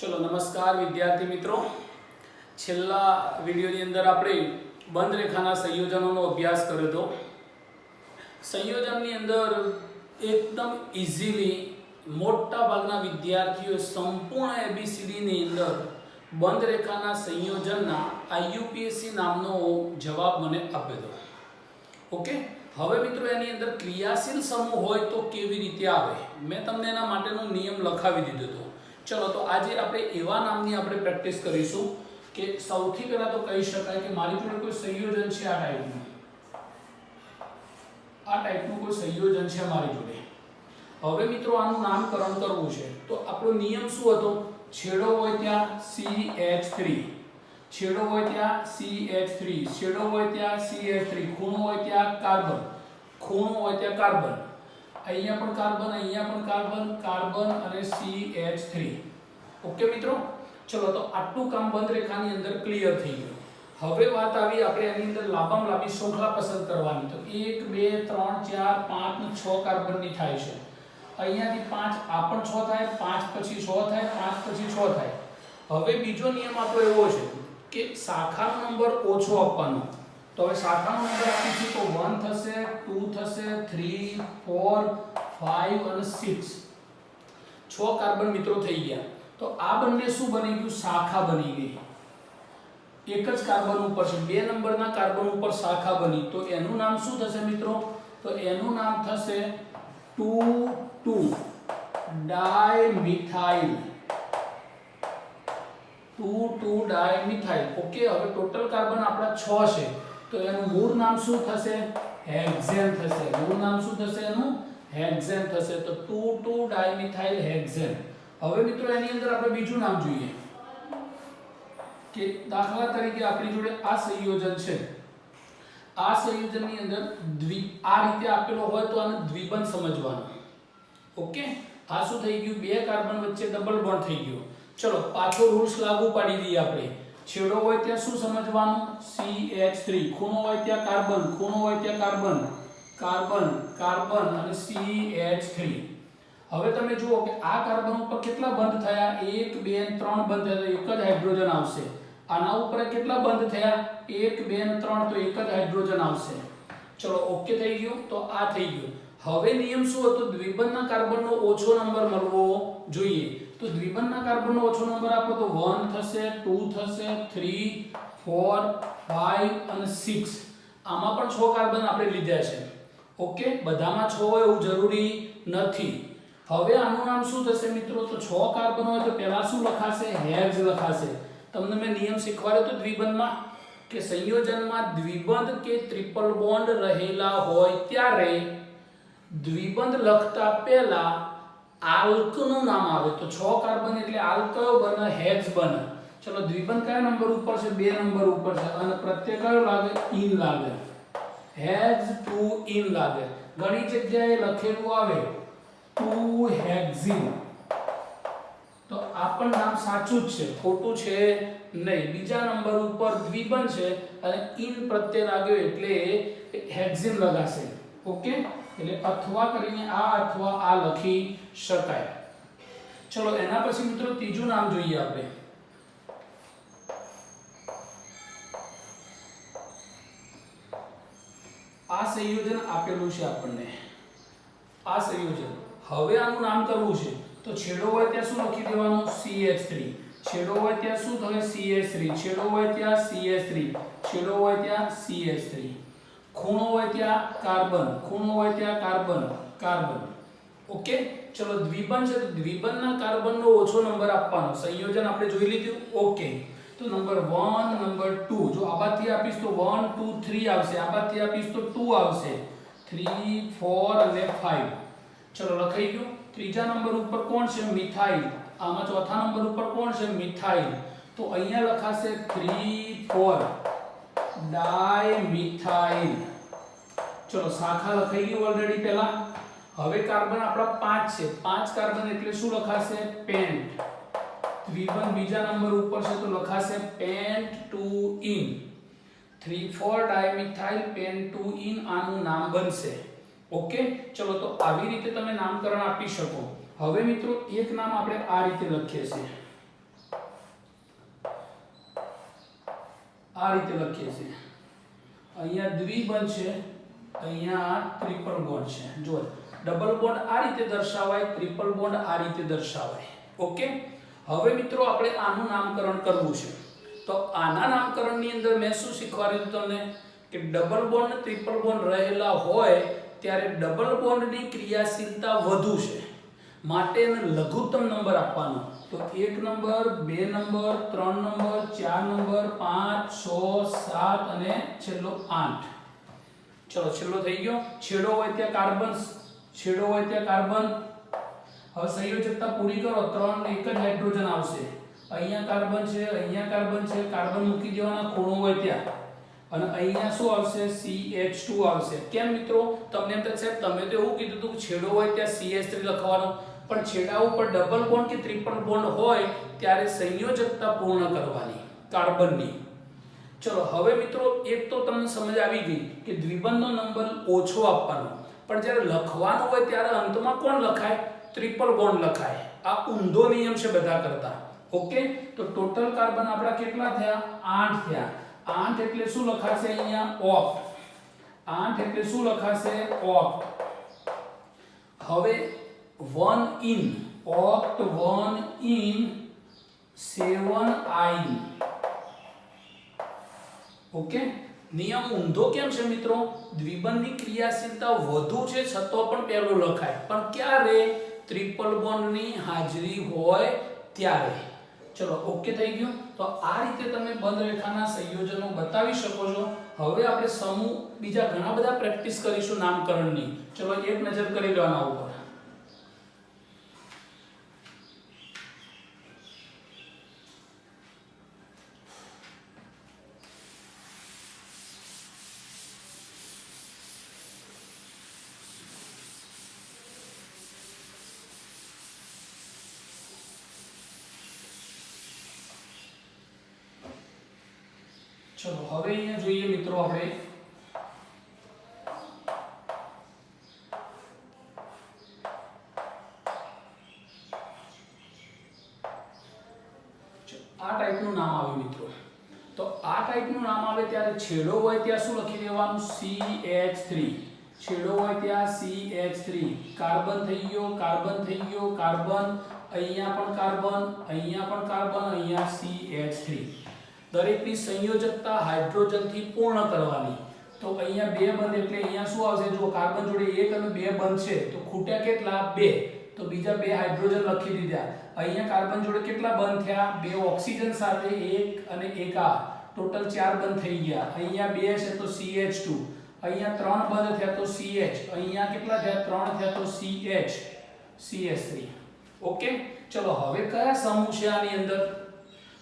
चलो नमस्कार विद्यार्थी मित्रों, छेल्ला विडियोनी अंदर आपणे बंध रेखाना संयोजनोनो अभ्यास कर्यो तो। संयोजननी अंदर एकदम इजीली मोटा भागना विद्यार्थीओ संपूर्ण एबीसीडी नी अंदर बंध रेखाना संयोजनना आईयूपीएससी नामनो जवाब मने आपेलो। ओके, हवे मित्रों एनी अंदर क्रियाशील समूह होय तो केवी रीते आवे मैं तमने एना माटेनो नियम लखावी दीधो तो। चलो तो आज आपणे एवा नामनी आपणे प्रेक्टिस करीशुं के सौथी पहेला तो कही शकाय के मारी जोडे कोई संयोजन छे आ टाइपनुं कोई संयोजन छे मारी जोडे। हवे मित्रों आनुं नामकरण करवुं छे तो आपणो नियम शुं हतो? छेडो होय त्यां CH3, छेडो होय त्यां CH3, छेडो होय त्यां CH3, खूणो होय त्यां कार्बन, खूणो होय त्यां कार्बन, अहींया पण कार्बन, अहींया पण कार्बन, कार्बन अने CH3। ओके मित्रों, चलो तो आटલું કામ બંધ રેખાની અંદર ક્લિયર થઈ ગયું। હવે વાત આવી આપણે એની અંદર લાંબામાં લાંબી શૃંખલા પસંદ કરવાની। તો 1 2 3 4 5 ને 6 કાર્બનની થાય છે। અહીંયાથી 5 આ પણ 6 થાય, 5 પછી 6 થાય, 5 પછી 6 થાય। હવે બીજો નિયમ આપણો એવો છે કે શાખાનો નંબર ઓછો આપવાનો। तो હવે શાખાનો નંબર આપીશું તો 1 થશે, 2 થશે, 3 4 5 અને 6। 6 કાર્બન મિત્રો થઈ ગયા। तो आ બંને શું બની ગયું? શાખા બની ગઈ। એક જ કાર્બન ઉપર છે, બે નંબરના કાર્બન ઉપર શાખા બની તો એનું નામ શું થશે મિત્રો? તો એનું નામ થશે 2,2 ડાયમિથાઇલ, 2,2 ડાયમિથાઇલ। ઓકે, હવે ટોટલ કાર્બન આપણા 6 છે તો એનું મૂળ નામ શું થશે? હેક્ઝેન થશે। મૂળ નામ શું થશે એનું? હેક્ઝેન થશે। તો 2,2 ડાયમિથાઇલ હેક્ઝેન। હવે મિત્રો એની અંદર આપણે બીજું નામ જોઈએ કે દાખલા તરીકે આપણી જોડે આ સંયોજન છે। આ સંયોજનની અંદર આ રીતે આપેલો હોય તો આને દ્વિબંધ સમજવાનો। ઓકે, આ શું થઈ ગયું? બે કાર્બન વચ્ચે ડબલ બોન્ડ થઈ ગયો। ચલો પાછો રૂલ્સ લાગુ પાડી દઈએ આપણે। છેડો હોય ત્યાં શું સમજવાનું? CH3, ખૂણો હોય ત્યાં કાર્બન, ખૂણો હોય ત્યાં કાર્બન, કાર્બન, કાર્બન અને CH3। હવે તમે જુઓ કે આ કાર્બન ઉપર કેટલા બંધ થયા? 1 2 અને 3 બંધ થયા તો એક જ હાઇડ્રોજન આવશે। આના ઉપર કેટલા બંધ થયા? 1 2 અને 3 તો એક જ હાઇડ્રોજન આવશે। ચલો ઓકે થઈ ગયું। તો આ થઈ ગયું। હવે નિયમ શું હતો? દ્વિબંધના કાર્બનનો ઓછો નંબર મળવો જોઈએ। તો દ્વિબંધના કાર્બનનો ઓછો નંબર આપો તો 1 થશે, 2 થશે, 3 4 5 અને 6। આમાં પણ 6 કાર્બન આપણે લીધા છે। ઓકે, બધામાં 6 હોય એવું જરૂરી નથી। હવે આનું નામ શું થશે મિત્રો? તો 6 કાર્બન હોય તો પહેલા શું લખાશે? હેક્સ લખાશે। તમને મેં નિયમ શીખવાડ્યો તો દ્વિબંધમાં કે સંયોજનમાં દ્વિબંધ કે ટ્રિપલ બોન્ડ રહેલા હોય ત્યારે દ્વિબંધ લખતા પહેલા આલ્કનું નામ આવે। તો 6 કાર્બન એટલે આલ્ક કયો બને? હેક્સ બને। ચલો દ્વિબંધ કયા નંબર ઉપર છે? 2 નંબર ઉપર છે અને પ્રત્યય કયો લાગે? ઈન લાગે। હેક્સ 2 ઈન લાગે। ઘણી જગ્યાએ લખેલું આવે 2 हेक्सिन, तो आ पण नाम साचुं ज छे, खोटुं छे नहीं। बीजा नंबर ऊपर द्विबंध छे अने इन प्रत्यय लाग्यो એટલે हेक्सिन लगाशे। ओके, એટલે अथवा કરીને आ લખી શકાય। ચલો એના પછી મિત્રો ત્રીજું નામ જોઈએ આપણે। આ સંયોજન આપેલું છે આપણને, આ સંયોજન। હવે આનું નામ કરવું છે તો છેડો હોય ત્યાં શું લખી દેવાનું? CH3, છેડો હોય ત્યાં શું થશે? CH3, છેડો હોય ત્યાં CH3, છેડો હોય ત્યાં CH3, ખૂણો હોય ત્યાં કાર્બન, ખૂણો હોય ત્યાં કાર્બન, કાર્બન। ઓકે, ચલો દ્વિબંધ છે તો દ્વિબંધના કાર્બનનો ઓછો નંબર આપવાનો। સંયોજન આપણે જોઈ લીધું। ઓકે, તો નંબર 1 નંબર 2 જો આ બાજુથી આપીશ તો 1 2 3 આવશે, આ બાજુથી આપીશ તો 2 આવશે, 3 4 અને 5। चलो लखाई गयो। तीजा नंबर ऊपर कौन है? मिथाइल। आमा चौथा नंबर ऊपर कौन है? मिथाइल। तो अहींया लखाशे 3 4 डायमिथाइल। चलो शाखा लखाई गई ऑलरेडी पहला। हवे कार्बन आपड़ा 5 छे, 5 कार्बन એટલે શું લખાશે? પેન્ટ। દ્વિબંધ બીજા નંબર ઉપર છે તો લખાશે પેન્ટ 2 इन। 3 4 डायमिथाइल पेंट 2 इन આનું નામ બનશે। ओके, चलो तो આવી રીતે તમે નામકરણ આપી શકો। હવે મિત્રો એક નામ આપણે આ રીતે લખીએ છીએ। આ રીતે લખીએ છીએ, અહીંયા દ્વિબંધ છે, અહીંયા ટ્રિપલ બોન્ડ છે. જો ડબલ બોન્ડ આ રીતે દર્શાવાય, ટ્રિપલ બોન્ડ આ રીતે દર્શાવાય. ઓકે, હવે મિત્રો આપણે આનું નામકરણ કરવું છે. તો આના નામકરણની અંદર મેં શું શીખવાડ્યું તમને કે ડબલ બોન્ડ ટ્રિપલ બોન્ડ રહેલા હોય ત્યારે ડબલ બોન્ડની ક્રિયાશીલતા વધુ છે, માટે એને લઘુત્તમ નંબર આપવાનો. તો 1 નંબર, 2 નંબર, 3 નંબર, 4 નંબર, 5, 6, 7 અને છેલ્લો 8. ચલો છેલ્લો થઈ ગયો. છેડો હોય ત્યાં કાર્બન, છેડો હોય ત્યાં કાર્બન. હવે સંયોજકતા પૂરી કરો, 3 ને 1 જ હાઇડ્રોજન આવશે. અહીંયા કાર્બન છે, અહીંયા કાર્બન છે, કાર્બન મૂકી દેવાના ખૂણો હોય ત્યાં. અને અહીંયા શું આવશે? CH2 આવશે. કેમ મિત્રો? તમને એમ થશે તમે તો એવું કીધું હતું છેડો હોય ત્યાં CH3 લખવાનો, પણ છેડા ઉપર ડબલ બોન્ડ કે ટ્રિપલ બોન્ડ હોય ત્યારે સંયોજકતા પૂર્ણ કરવાની કાર્બનની. ચલો હવે મિત્રો એક તો તમને સમજ આવી ગઈ કે દ્વિબંધનો નંબર ઓછો આપવાનો, પણ જ્યારે લખવાનું હોય ત્યારે અંતમાં કોણ લખાય? ટ્રિપલ બોન્ડ લખાય. આ ઊંધો નિયમ છે બધા કરતા. ઓકે, તો ટોટલ કાર્બન આપડા કેટલા થયા? 8 થયા. 8 એટલે શું લખાશે અહીંયા? ઓક્ટ. 8 એટલે શું લખાશે? ઓક્ટ. હવે 1 in ઓક્ટ, 1 in 7 in. ઓકે, નિયમ ઊંધો કેમ છે મિત્રો? દ્વિબંધની ક્રિયાશીલતા વધુ છે છતાં પણ પહેલો લખાય, પણ ક્યારે? ટ્રિપલ બોન્ડની હાજરી હોય ત્યારે. ચલો ઓકે થઈ ગયું. તો આ રીતે તમે બંધ રેખાના સંયોજનો બતાવી શકો છો. હવે આપણે સમૂહ બીજા ઘણા બધા પ્રેક્ટિસ કરીશું નામકરણની. ચલો એક નજર કરી લો આના ઉપર. ચલો હવે અહીંયા જોઈએ મિત્રો આપણે આ ટાઈપનું નામ આવે મિત્રો. તો આ ટાઈપનું નામ આવે ત્યારે છેડો હોય ત્યાં શું લખી દેવાનું? CH3. છેડો હોય ત્યાં CH3. કાર્બન થઈ ગયો, કાર્બન થઈ ગયો, કાર્બન, અહીંયા પણ કાર્બન, અહીંયા પણ કાર્બન, અહીંયા CH3. દરેકની સંયોજકતા હાઇડ્રોજનથી પૂર્ણ કરવાની. તો અહીંયા બે બંધ એટલે અહીંયા શું આવશે? જો કાર્બન જોડે 1 અને 2 બંધ છે તો ખૂટ્યા કેટલા? 2. તો બીજા 2 હાઇડ્રોજન લખી દીધા. અહીંયા કાર્બન જોડે કેટલા બંધ થયા? 2 ઓક્સિજન સાથે 1 અને 1 આ ટોટલ 4 બંધ થઈ ગયા. અહીંયા 2 છે તો CH2. અહીંયા 3 બંધ થયા તો CH. અહીંયા કેટલા થયા? 3 થયા તો CH, CH3. ઓકે, ચલો હવે કયા સમૂહ છે આની અંદર?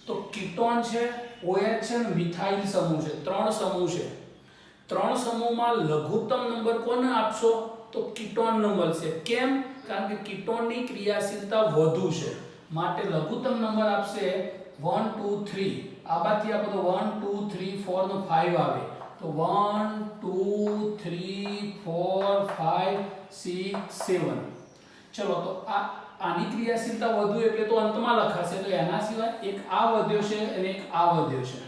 તો કીટોન છે, OH છે અને મિથાઇલ સમૂહ છે. 3 સમૂહ છે. 3 સમૂહમાં લઘુત્તમ નંબર કોને આપશો? તો કીટોન નંબર છે. કેમ? કારણ કે કીટોનની ક્રિયાશીલતા વધુ છે, માટે લઘુત્તમ નંબર આપશે 1 2 3. આ બાજુથી આપો તો 1 2 3 4 નો 5 આવે. તો 1 2 3 4 5 6 7. ચલો તો આની ક્રિયાશીલતા વધુ એટલે તો અંતમાં લખાશે. તો એના સિવાય એક આ વધ્યો છે અને એક આ વધ્યો છે.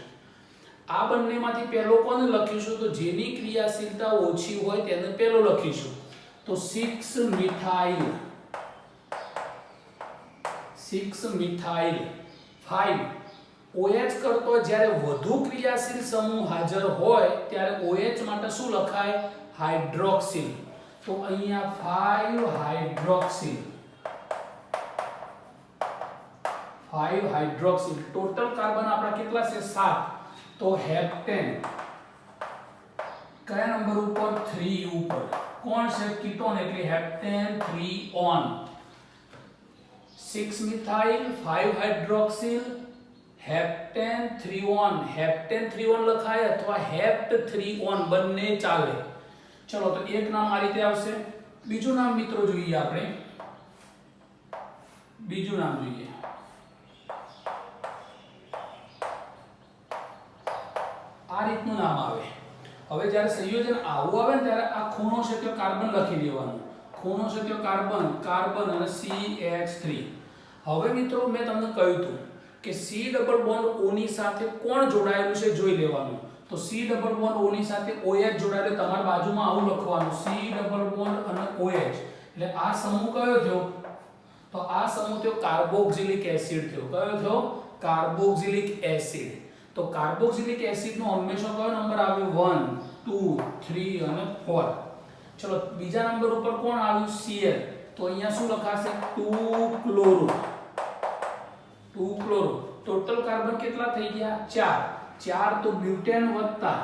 આ બંનેમાંથી પહેલો કોને લખીશું? તો જેની ક્રિયાશીલતા ઓછી હોય તેને પહેલો લખીશું. તો 6 મિથાઇલ, 6 મિથાઇલ 5. OH કરતો જ્યારે વધુ ક્રિયાશીલ સમૂહ હાજર હોય ત્યારે OH માટે શું લખાય? હાઇડ્રોક્સિલ. તો અહીંયા 5 હાઇડ્રોક્સિલ, 5 હાઇડ્રોક્સિલ. ટોટલ કાર્બન આપણા કેટલા છે? 7. તો હેપ્ટેન કયા નંબર ઉપર? 3 ઉપર. કોણ છે? કીટોન એટલે heptane 3 on. 6 methyl, 5 hydroxyl, heptane 3 on. Heptane 3 on લખાય અથવા હેપ્ટ 3 ઓન બંને ચાલે. ચલો તો એક નામ આ રીતે આવશે. બીજું નામ મિત્રો જોઈએ આપણે. બીજું નામ જોઈએ. આ રીતનું નામ આવે. હવે જ્યારે સંયોજન આવું આવે ને ત્યારે આ ખૂણો છે તો કાર્બન લખી દેવાનું. ખૂણો છે તો કાર્બન, કાર્બન અને CH3. હવે મિત્રો મેં તમને કહ્યું હતું કે C ડબલ બોન્ડ O ની સાથે કોણ જોડાયેલું છે જોઈ લેવાનું. તો C ડબલ બોન્ડ O ની સાથે OH જોડાયેલું, તમારી બાજુમાં આવું લખવાનું C ડબલ બોન્ડ અને OH. એટલે આ સમૂહ કયો થયો? તો આ સમૂહ થયો કાર્બોક્સિલિક એસિડ થયો. કયો થયો? Carboxylic acid. તો કાર્બોક્સિલિક એસિડ નો હંમેશા કયો નંબર આવ્યો? 1 2 3 અને 4. ચલો બીજા નંબર ઉપર કોણ આવ્યું? Cl. તો અહીંયા શું લખાશે? 2 ક્લોરો. 2 ક્લોરો. ટોટલ કાર્બન કેટલા થઈ ગયા? 4 તો બ્યુટેન વત્તા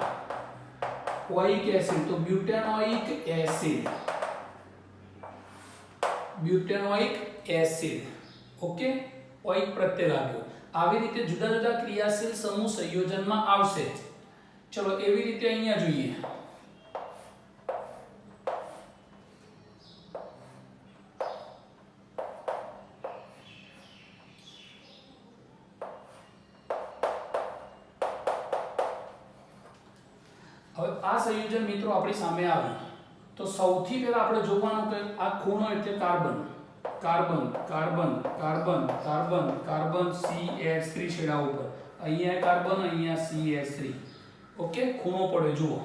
ઓઇક એસિડ, તો butanoic acid. Butanoic acid. Okay, oic પ્રત્યય લાગ્યો. આવી રીતે જુદા જુદા ક્રિયાશીલ સમૂહ સંયોજનમાં આવશે. ચલો એવી રીતે અહીંયા જોઈએ. હવે આ સંયોજન મિત્રો આપણી સામે આવ્યું તો સૌથી પહેલા આપણે જોવાનું કે આ ખૂણો એટલે carbon, carbon carbon carbon carbon carbon CH3 છેડા ઉપર, અહીંયા કાર્બન, અહીંયા CH3. ઓકે, ખૂણો પડે જુઓ.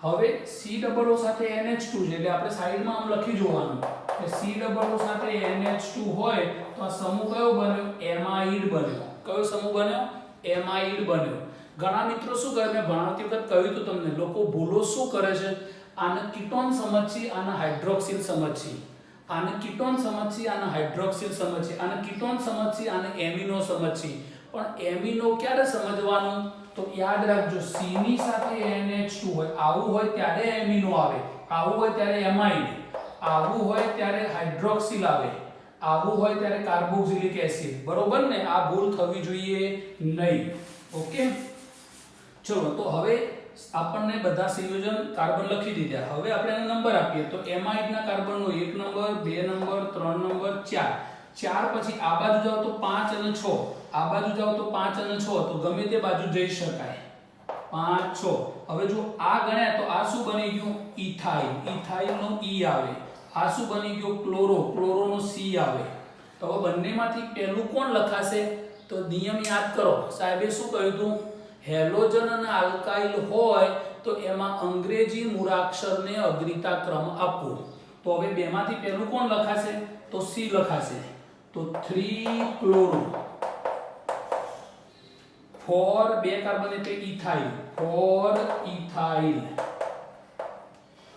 હવે C ડબલ O સાથે NH2 છે એટલે આપણે સાઈડમાં આમ લખી જોવાનું કે C ડબલ O સાથે NH2 હોય તો આ સમૂહ કયો બન્યો? એમાઇડ બન્યો. કયો સમૂહ બન્યો? એમાઇડ બન્યો. ઘણા મિત્રો શું કરે, મેં ભણાવતી વખત કહ્યું હતું તમને, લોકો ભૂલો શું કરે છે, આને કીટોન સમજછી, આને હાઇડ્રોક્સિલ સમજછી, આને કીટોન સમજછી, આને હાઇડ્રોક્સિલ સમજછી, આને કીટોન સમજછી, આને એમિનો સમજછી. પણ એમિનો ક્યારે સમજવાનું? તો યાદ રાખજો, C ની સાથે NH2 હોય, આવું હોય ત્યારે એમિનો આવે, આવું હોય ત્યારે એમાઇડ, આવું હોય ત્યારે હાઇડ્રોક્સિલ આવે, આવું હોય ત્યારે કાર્બોક્સિલિક એસિડ. બરોબર ને? આ ભૂલ થવી જોઈએ નહીં. ઓકે, ચલો તો હવે આપણને બધા સંયોજન કાર્બન લખી દીધા. હવે આપણે એને નંબર આપીએ તો એમાઇડ ના કાર્બનનો 1 નંબર, 2 નંબર, 3 નંબર, 4. 4 પછી આ બાજુ જાવ તો 5 અને 6, આ બાજુ જાવ તો 5 અને 6, તો ગમે તે બાજુ જઈ શકાય. 5 6. હવે જો આ ગણ્યા તો આ શું બની ગયું? ઇથાઇલ. ઇથાઇલ નો E આવે. આ શું બની ગયું? ક્લોરો. ક્લોરો નો C આવે. તો હવે બંનેમાંથી પહેલું કોણ લખાશે? તો નિયમ યાદ કરો. સાહેબે શું કહ્યું હતું? હેલોજન અને આલ્કાઇલ હોય તો એમાં અંગ્રેજી મૂળાક્ષરને અગ્રતા ક્રમ આપવો. તો હવે બેમાંથી પહેલું કોણ લખાશે? તો C લખાશે. તો 3 ક્લોરો 4 બે કાર્બન એટલે ઇથાઇલ, 4 ઇથાઇલ.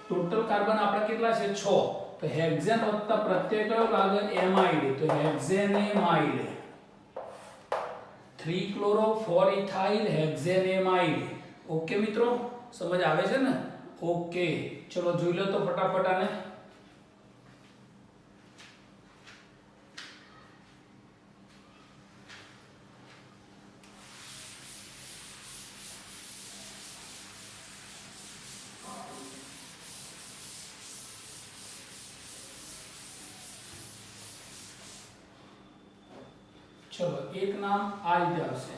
ટોટલ કાર્બન આપણે કેટલા છે? 6. તો હેક્ઝેન વત્તા પ્રત્યય કયો લાગે? એમાઇડ. તો હેક્ઝેનેમાઇડ. 3 ક્લોરો 4 ઇથાઇલ હેક્ઝેનેમાઇડ. ઓકે મિત્રો, સમજ આવે છે ને? ઓકે, ચલો જોઈ લો તો ફટાફટ આને. ચલો એક નામ આ રીતે આવશે.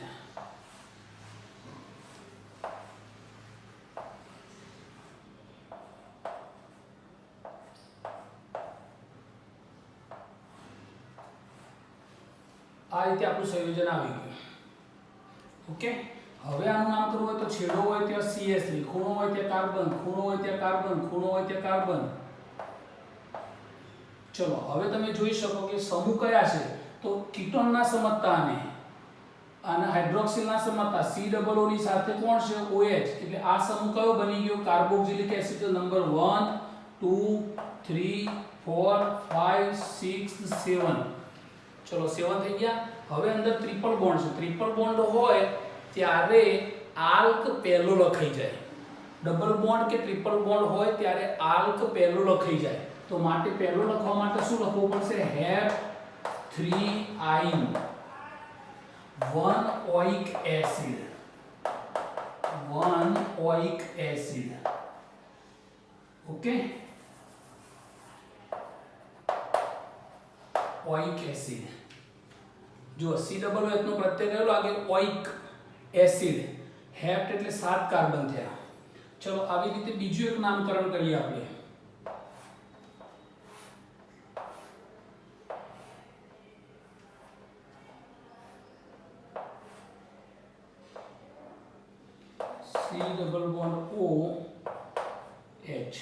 આ રીતે આપણું સંયોજન આવી ગયું. ઓકે, હવે આનું નામ કરવું હોય તો છેડો હોય ત્યાં CH3, ખૂણો હોય ત્યાં કાર્બન, ખૂણો હોય ત્યાં કાર્બન, ખૂણો હોય ત્યાં કાર્બન. ચલો હવે તમે જોઈ શકો કે સમૂહ કયા છે? તો કીટોન ના સમજતા અને હાઇડ્રોક્સિલ ના સમજતા C ડબલ O ની સાથે કોણ છે? OH. એટલે આ સમૂહ કયો બની ગયો? Carboxylic acid number 1 2 3 4 5 6 7. ચલો 7 થઈ ગયા. હવે અંદર ટ્રિપલ બોન્ડ છે. ટ્રિપલ બોન્ડ હોય ત્યારે આલ્ક પહેલો લખાઈ જાય. ડબલ બોન્ડ કે ટ્રિપલ બોન્ડ હોય ત્યારે આલ્ક પહેલો લખાઈ જાય. તો માટે પહેલો લખવા માટે શું લખવું પડશે? હેપ 3 આઇન 1 ઓઇક એસિડ, 1 ઓઇક એસિડ. Okay, ઓઇક acid. જો C ડબલ O નો પ્રત્યય કયો લાગે? ઓઇક એસિડ. હેપ્ટ એટલે 7 કાર્બન થયા. ચલો આવી રીતે બીજું એક નામકરણ કરીએ આપણે. C double bond O H.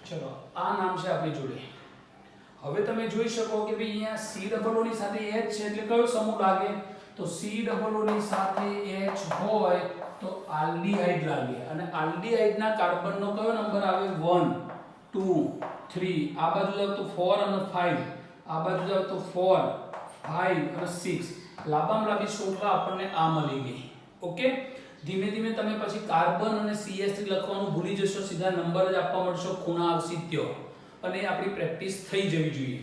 ચલો આ નામ છે આપણી જોડે. હવે તમે જોઈ શકો કે ભાઈ અહીંયા C ડબલ O ની સાથે H છે એટલે કયો સમૂહ લાગે? તો C ડબલ O ની સાથે H હોય તો આલ્ડીહાઇડ લાગે અને આલ્ડીહાઇડ ના કાર્બન નો કયો નંબર આવે? 1 2 3. આ બાજુ જાવ તો 4 અને 5, આ બાજુ જાવ તો 4 5 અને 6. લાંબામાં લાંબી શોધવા આપણને આ મળી ગઈ. ઓકે, ધીમે ધીમે તમે પછી કાર્બન અને CH3 લખવાનું ભૂલી જશો, સીધા નંબર જ આપવા મળશો, ખૂણા આવશે ત્યો, અને આપણી પ્રેક્ટિસ થઈ જવી જોઈએ.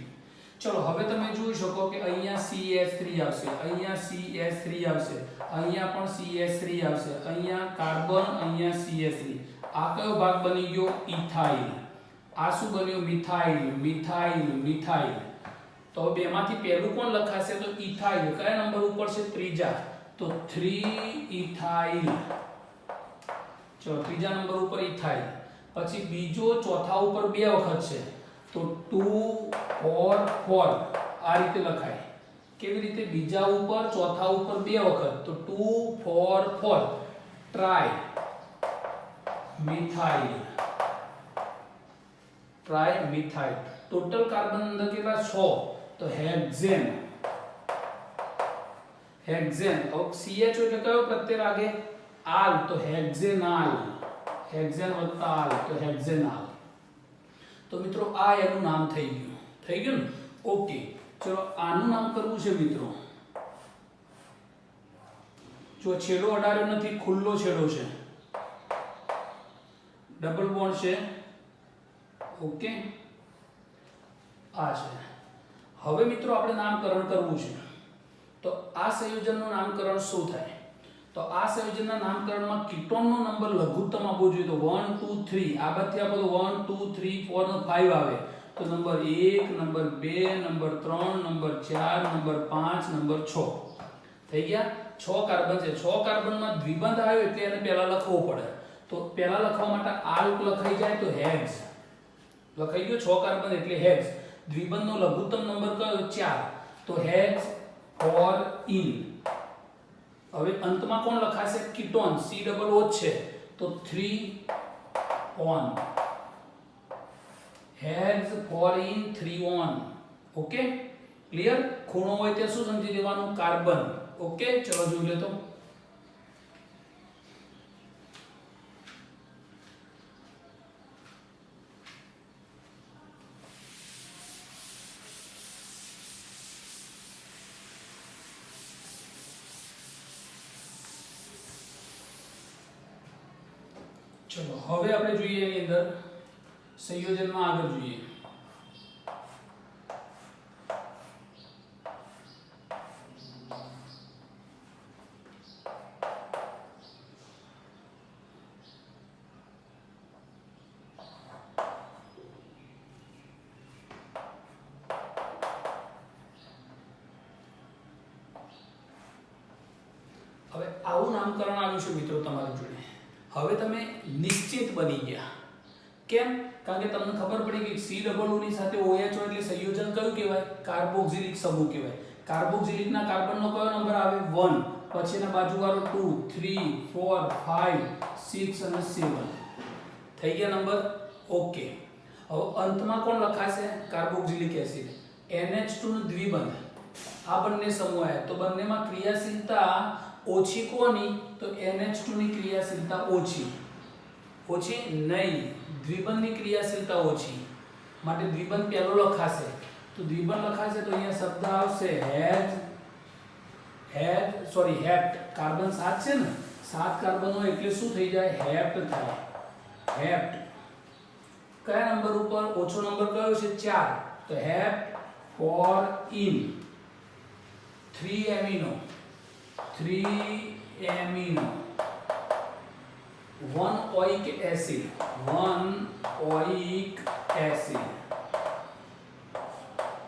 ચલો હવે તમે જોઈ શકો કે અહીંયા CH3 આવશે, અહીંયા CH3 આવશે, અહીંયા પણ CH3 આવશે, અહીંયા કાર્બન, અહીંયા CH3. આ કયો ભાગ બની ગયો? ઇથાઇલ. આ શું બન્યું? Methyl, methyl, methyl. તો બેમાંથી પહેલું કોણ લખાશે? તો ઇથાઇલ. કયા નંબર ઉપર છે? ત્રીજા. તો 3 ઇથાઇલ. ચલો ત્રીજા નંબર ઉપર ઇથાઇલ. પછી બીજો ચોથા ઉપર બે વખત છે તો 2 4 4. આ રીતે લખાય. કેવી રીતે? બીજા ઉપર ચોથા ઉપર બે વખત તો 2 4 4. Try methyl, try methyl. Total carbon અંદર કેટલા? 6. તો હેક્ઝેન, હેક્ઝેન. તો CH એટલે કયો પ્રત્યય લાગે? આલ. તો હેક્ઝેનાલ, હેક્ઝેન વત્તા આલ તો હેક્ઝેનાલ. તો મિત્રો આ એનું નામ થઈ ગયું. થઈ ગયું ને? ઓકે, ચલો આનું નામ કરવું છે મિત્રો. જો છેડો અડાડ્યો નથી, ખુલ્લો છેડો છે, ડબલ બોન્ડ છે. ઓકે, આ છે. હવે મિત્રો આપણે નામકરણ કરવું છે. તો આ સંયોજનનું નામકરણ શું થાય? તો આ સંયોજનના નામકરણમાં કીટોનનો નંબર લઘુત્તમ આપવો જોઈએ. તો 1 2 3. આ બાજુથી આપો તો 1 2 3 4 અને 5 આવે. તો number 1, number 2, number 3, number 4, number 5, number 6. થઈ ગયા? 6 કાર્બન છે. 6 કાર્બનમાં દ્વિબંધ આવ્યો એટલે એને પહેલા લખવો પડે. તો પહેલા લખવા માટે આલ્ક લખાઈ જાય તો હેક્સ લખાઈ ગયો. 6 કાર્બન એટલે હેક્સ. દ્વિબંધનો લઘુત્તમ નંબર કયો? 4. તો હેક્સ 4 ઇન. હવે અંતમાં કોણ લખાશે? કીટોન. C ડબલ O છે તો 3 on. Hex 4 in 3 on. Okay, clear? ખૂણો હોય તે શું સમજી લેવાનું? કાર્બન. ઓકે, ચલો જોઈ લે તો. ચલો હવે આપણે જોઈએ એની અંદર સંયોજનમાં આગળ જોઈએ. હવે આવું નામકરણ આવ્યું છે મિત્રો તમારી જોડે. હવે તમે નિશ્ચિત બની ગયા. કેમ? કારણ કે તમને ખબર પડી કે C ડબલ O ની સાથે OH હોય એટલે સંયોજન કયું કહેવાય? કાર્બોક્સિલિક સમૂહ કહેવાય. કાર્બોક્સિલિકના કાર્બનનો કયો નંબર આવે? 1. પછીના બાજુવાળો 2 3 4 5 6 અને 7. થઈ ગયા નંબર? ઓકે. હવે અંતમાં કોણ લખાશે? Carboxylic acid. NH2 નું દ્વિબંધ. આ બંને સમૂહ આવ્યા તો બંનેમાં ક્રિયાશીલતા ઓછી કોની? તો NH2 ની ક્રિયાશીલતા ઓછી. ઓછી નહીં, દ્વિબંધની ક્રિયાશીલતા ઓછી. માટે દ્વિબંધ પહેલો લખાશે. તો દ્વિબંધ લખાશે તો અહીંયા શબ્દ આવશે હેપ્ટ. કાર્બન 7 છે ને, 7 કાર્બન હોય એટલે શું થઈ જાય? હેપ્ટ થાય. હેપ્ટ. કયા નંબર ઉપર? ઓછો નંબર કયો છે? 4. તો હેપ્ટ 4 ઇન 3 એમિનો 1 ઓઇક એસિડ.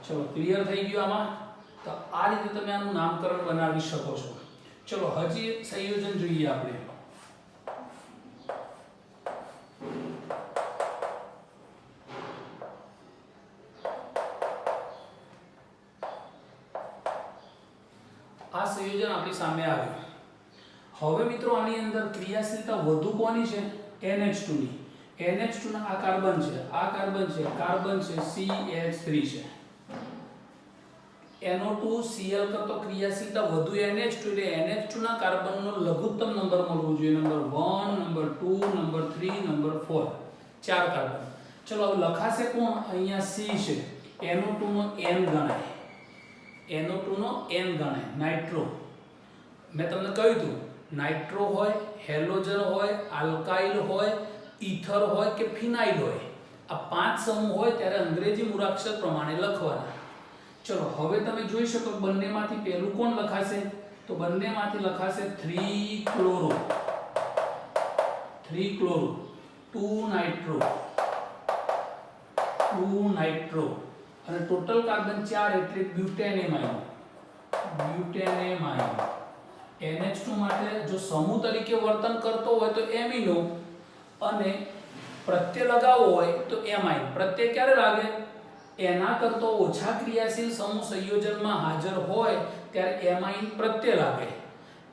ચલો ક્લિયર થઈ ગયું આમાં? તો આ રીતે તમે આનું નામકરણ બનાવી શકો છો. ચલો હજી સંયોજન જોઈએ આપણે. આ સંયોજન આપણી સામે આવ્યું. હવે મિત્રો આની અંદર ક્રિયાશીલતા વધુ કોની છે? NH2 ની. NH2 ના આ કાર્બન છે, આ કાર્બન છે, કાર્બન છે, CH3 છે. NO2 Cl કરતો ક્રિયાશીલતા વધુ NH2 એટલે NH2 ના કાર્બનનો લઘુત્તમ નંબર મળવો જોઈએ. Number 1, number 2, number 3, number 4. 4 carbon. ચલો હવે લખાશે કોણ? અહીંયા C છે. NO2 નો N ગણાય. NO2 નો N ગણાય. નાઇટ્રો. મેં તમને કહ્યું હતું નાઇટ્રો હોય, હેલોજન હોય, આલ્કાઇલ હોય, ઈથર હોય કે ફિનાઇલ હોય, આ 5 સમૂહ હોય ત્યારે અંગ્રેજી મૂળાક્ષર પ્રમાણે લખવાના. ચલો હવે તમે જોઈ શકો બંનેમાંથી પહેલું કોણ લખાશે? તો બંનેમાંથી લખાશે 3 ક્લોરો, 3 ક્લોરો, 2 નાઇટ્રો, 2 નાઇટ્રો અને ટોટલ કાર્બન 4 એટલે બ્યુટેનેમ આયન. બ્યુટેનેમ આયન. NH2 માટે જો સમૂહ તરીકે વર્તન કરતો હોય તો એમિનો અને પ્રત્યય લગાવવો હોય તો એમાઇન. પ્રત્યય ક્યારે લાગે? એના કરતો ઓછા ક્રિયાશીલ સમૂહ સંયોજનમાં હાજર હોય ત્યારે એમાઇન પ્રત્યય લાગે.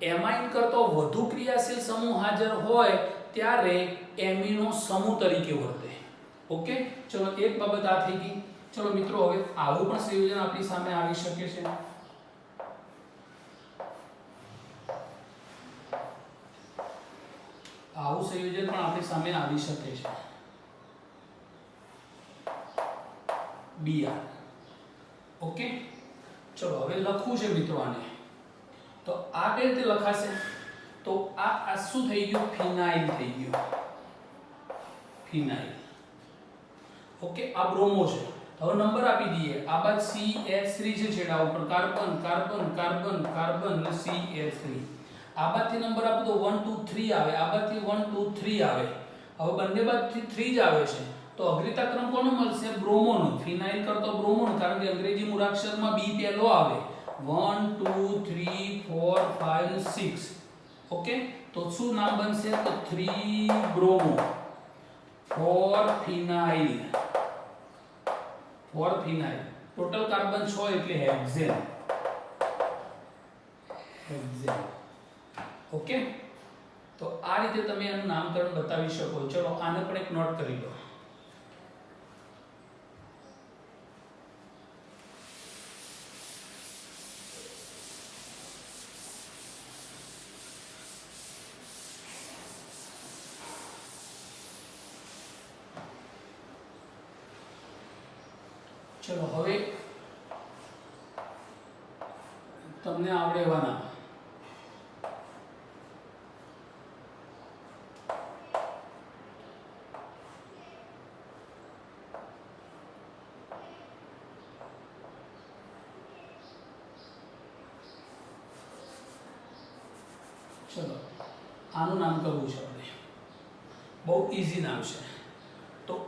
એમાઇન કરતો વધુ ક્રિયાશીલ સમૂહ હાજર હોય ત્યારે એમિનો સમૂહ તરીકે વર્તે. ઓકે, ચલો એક બાબત આ થઈ ગઈ. ચલો મિત્રો હવે આવું પણ સંયોજન આપણી સામે આવી શકે છે. આવું સંયોજન પણ આપણી સામે આવી શકે છે. Br. ઓકે, ચલો હવે લખવું છે મિત્રો આને. તો આ કઈ રીતે લખાશે? તો આ શું થઈ ગયું? ફિનાઇલ થઈ ગયું. ફિનાઇલ. ઓકે, આ બ્રોમો છે. હવે નંબર આપી દઈએ. આ બાદ CH3 છે છેડા ઉપર, કાર્બન કાર્બન કાર્બન કાર્બન અને CH3. આ બાદથી નંબર આપો તો 1 2 3 આવે. આ બાદથી 1 2 3 આવે. હવે બંને બાદથી 3 જ આવે છે તો અગ્રતા ક્રમ કોનો મળશે? બ્રોમોનો. ફિનાઇલ કરતો બ્રોમોનો, કારણ કે અંગ્રેજી મૂળાક્ષરમાં B પહેલો આવે. 1 2 3 4 5 6. ઓકે, તો શું નામ બનશે? તો 3 બ્રોમો 4 ફિનાઇલ. 4 ફિનાઇલ. ટોટલ કાર્બન 6 એટલે હેક્ઝેન. હેક્ઝેન. ઓકે, તો આ રીતે તમે એનું નામકરણ બતાવી શકો. ચલો આને પણ એક નોટ કરી લો. ચલો હવે તમને આવડે એવા નામ. ચલો આનું નામ કરવું છે આપણે. બહુ ઈઝી નામ છે. તો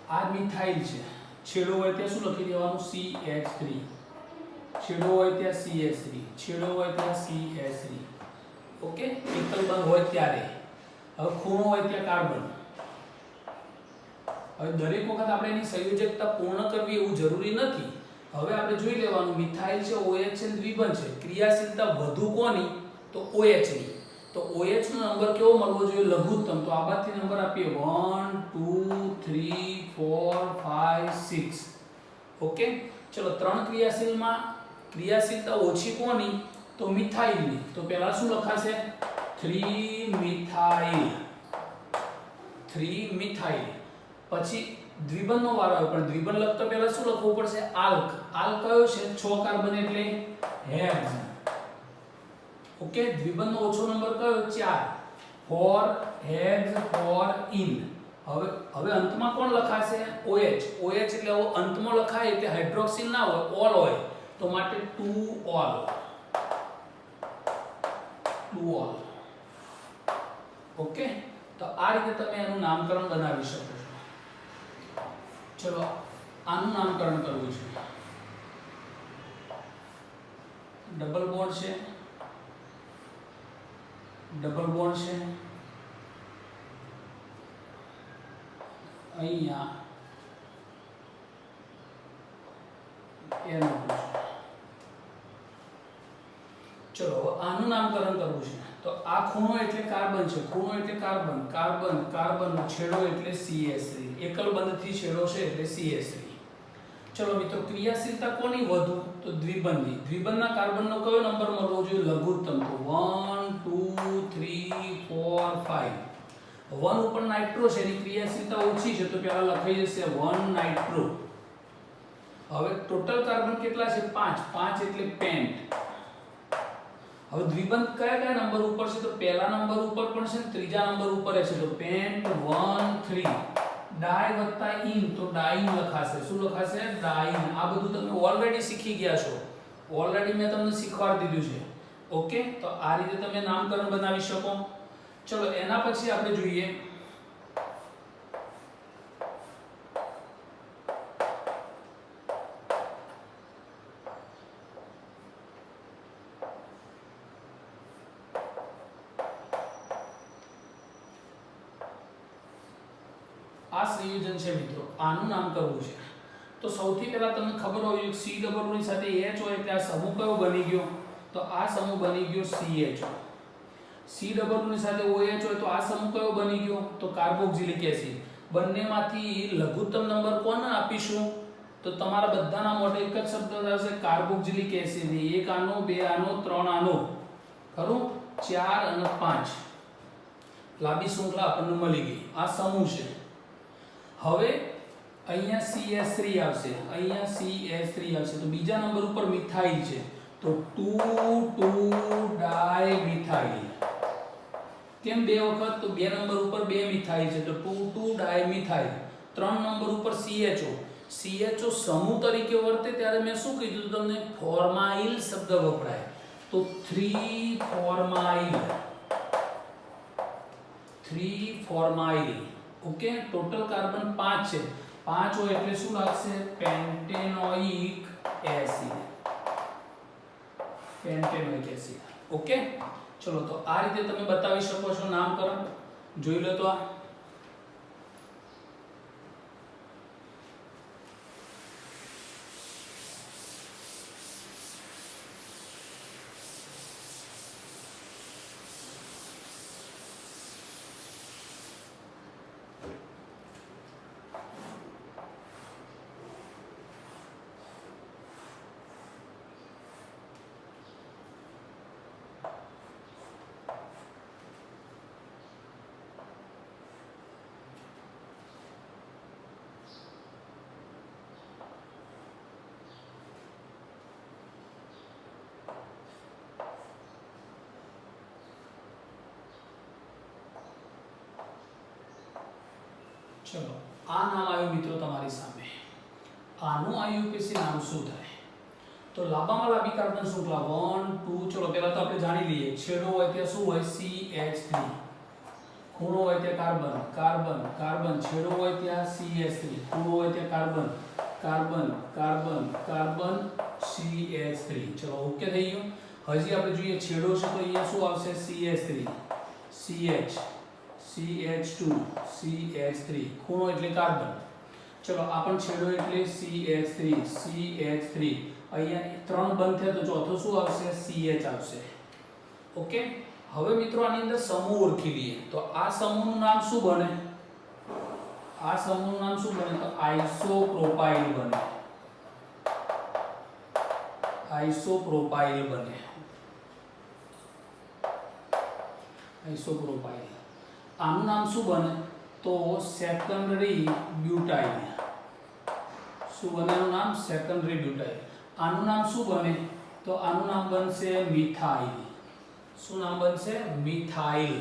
આ મિથાઇલ છે. છેડો હોય ત્યાં શું લખી દેવાનું? CH3. છેડો હોય ત્યાં CH3. છેડો હોય ત્યાં CH3. ઓકે, એકલ બંધ હોય ત્યારે. હવે ખૂણો હોય ત્યાં કાર્બન. હવે દરેક વખત આપણે એની સંયોજકતા પૂર્ણ કરવી એવું જરૂરી નથી. હવે આપણે જોઈ લેવાનું મિથાઇલ છે, OH છે, દ્વિબંધ છે. ક્રિયાશીલતા વધુ કોની? તો OH ની. તો OH નો નંબર કેવો મળવો જોઈએ? લઘુત્તમ. તો આ બાદથી નંબર આપીએ 1 2 3 4 5 6. ઓકે, ચલો ત્રણ ક્રિયાશીલમાં ક્રિયાશીલતા ઓછી કોની? તો મિથાઇલની. તો પહેલા શું લખાશે? 3 મિથાઇલ. 3 મિથાઇલ. પછી દ્વિબંધનો વારો આવે, પણ દ્વિબંધ લખતા પહેલા શું લખવું પડશે? આલ્ક. આલ્ક કયો છે? 6 કાર્બન એટલે હેક્સ. ઓકે, દ્વિબંધનો ઓછો નંબર કયો? 4. 4 હેક્સ 4 ઇન. હવે અંતમાં કોણ લખાશે? OH. OH એટલે અંતમાં લખાય એટલે હાઇડ્રોક્સિલ ના હોય, ઓલ હોય. તો માટે 2 ઓલ. 2 ઓલ. ઓકે, તો આ રીતે તમે એનું નામકરણ બનાવી શકો છો. ચલો આનું નામકરણ કરવું છે. ડબલ બોન્ડ છે, ડબલ બોન્ડ છે. અહીંયા એનો ચલો હવે આનું નામકરણ કરવું છે તો આ ખૂણો એટલે કાર્બન છે, ખૂણો એટલે કાર્બન, કાર્બન કાર્બનનો છેડો એટલે CH3, એકલ બંધથી છેડો છે એટલે CH3. ચલો મિત્રો ક્રિયાશીલતા કોની વધુ તો દ્વિબંધી. દ્વિબંધના કાર્બનનો કયો નંબર મળવો જોઈએ લઘુત્તમ તો 1 2 3 4 5. 1 ઉપર નાઇટ્રો છે એની ક્રિયાશીલતા ઓછી છે તો પહેલા લખાઈ જશે 1 નાઇટ્રો. હવે ટોટલ કાર્બન કેટલા છે 5, 5 એટલે પેન્ટ. હવે દ્વિબંધ કયા નંબર ઉપર છે તો પહેલા નંબર ઉપર પણ છે ને ત્રીજા નંબર ઉપર છે તો પેન્ટ 1 3. ડાઈ વત્તા ઇન તો ડાઈન લખાશે. શું લખાશે ડાઈન. આ બધું તમે ઓલરેડી શીખી ગયા છો, ઓલરેડી મેં તમને શીખવાડી દીધું છે. ઓકે તો આ રીતે તમે નામકરણ બનાવી શકો. ચલો એના પછી આપણે જોઈએ આ સંયોજન છે મિત્રો, આનું નામ કરવું છે તો સૌથી પહેલા તમને ખબર હોવી જોઈએ C ડબલ ની સાથે H હોય એટલે આ સમૂહ કયો બની ગયો તો આ સમૂહ બની ગયો CHO. C ડબલ ની સાથે OH હોય તો આ સમૂહ કયો બની ગયો તો કાર્બોક્સિલિક એસિડ. બંનેમાંથી લઘુત્તમ નંબર કોને આપીશું તો તમારા બધાના મોઢે એક જ શબ્દ આવશે કાર્બોક્સિલિક એસિડ. એક આનો, બે આનો, ત્રણ આનો, ખરું 4 અને 5 લાંબી શૃંખલા આપણને મળી ગઈ. આ સમૂહ છે. હવે અહીંયા CH3 આવશે, અહીંયા CH3 આવશે તો બીજા નંબર ઉપર મિથાઇલ છે તો 2,2-ડાયમિથાઇલ. કેમ બે વખત તો બે નંબર ઉપર બે મિથાઇલ છે તો 2,2-ડાયમિથાઇલ. ત્રણ નંબર ઉપર CHO. CHO સમૂહ તરીકે વર્તે ત્યારે મેં શું કીધું તમને ફોર્માઇલ શબ્દ વપરાય તો 3-ફોર્માઇલ. 3-ફોર્માઇલ. ઓકે ટોટલ કાર્બન 5 છે. 5 હોય એટલે શું લાગશે પેન્ટેનોઇક એસિડ. પેન્ટેનોઇક એસિડ. ઓકે ચલો તો આ રીતે તમે બતાવી શકો છો નામકરણ. જોઈ લો તો આ ચલો આ નામ આવ્યું મિત્રો તમારી સામે. આનું IUPAC નામ શું થાય તો લાંબામાં લાંબી કાર્બન શૃંખલા 1 2. ચલો પહેલા તો આપણે જાણી લઈએ છેડો હોય ત્યાં શું હોય CH3, ખૂણો હોય ત્યાં કાર્બન, કાર્બન કાર્બન, છેડો હોય ત્યાં CH3, ખૂણો હોય ત્યાં carbon, carbon carbon carbon CH3. ચલો ઓકે થઈ ગયું. હજી આપણે જોઈએ છેડો છે તો અહીંયા શું આવશે CH3, CH, CH2, CH3. ખૂણો એટલે કાર્બન. ચલો આ પણ છેડો એટલે CH3, CH3. અહીંયા ત્રણ બંધ થયા તો ચોથો શું આવશે CH આવશે. ઓકે હવે મિત્રો આની અંદર સમૂહ ઓળખી લઈએ તો આ સમૂહનું નામ શું બને? આ સમૂહનું નામ શું બને તો આઇસોપ્રોપાઇલ બને. આઇસોપ્રોપાઇલ બને. આઇસોપ્રોપાઇલ. આનું નામ શું બને તો સેકન્ડરી બ્યુટાઇલ. શું બને આનું નામ સેકન્ડરી બ્યુટાઇલ. આનું નામ શું બને તો આનું નામ બનશે મિથાઇલ. શું નામ બનશે મિથાઇલ.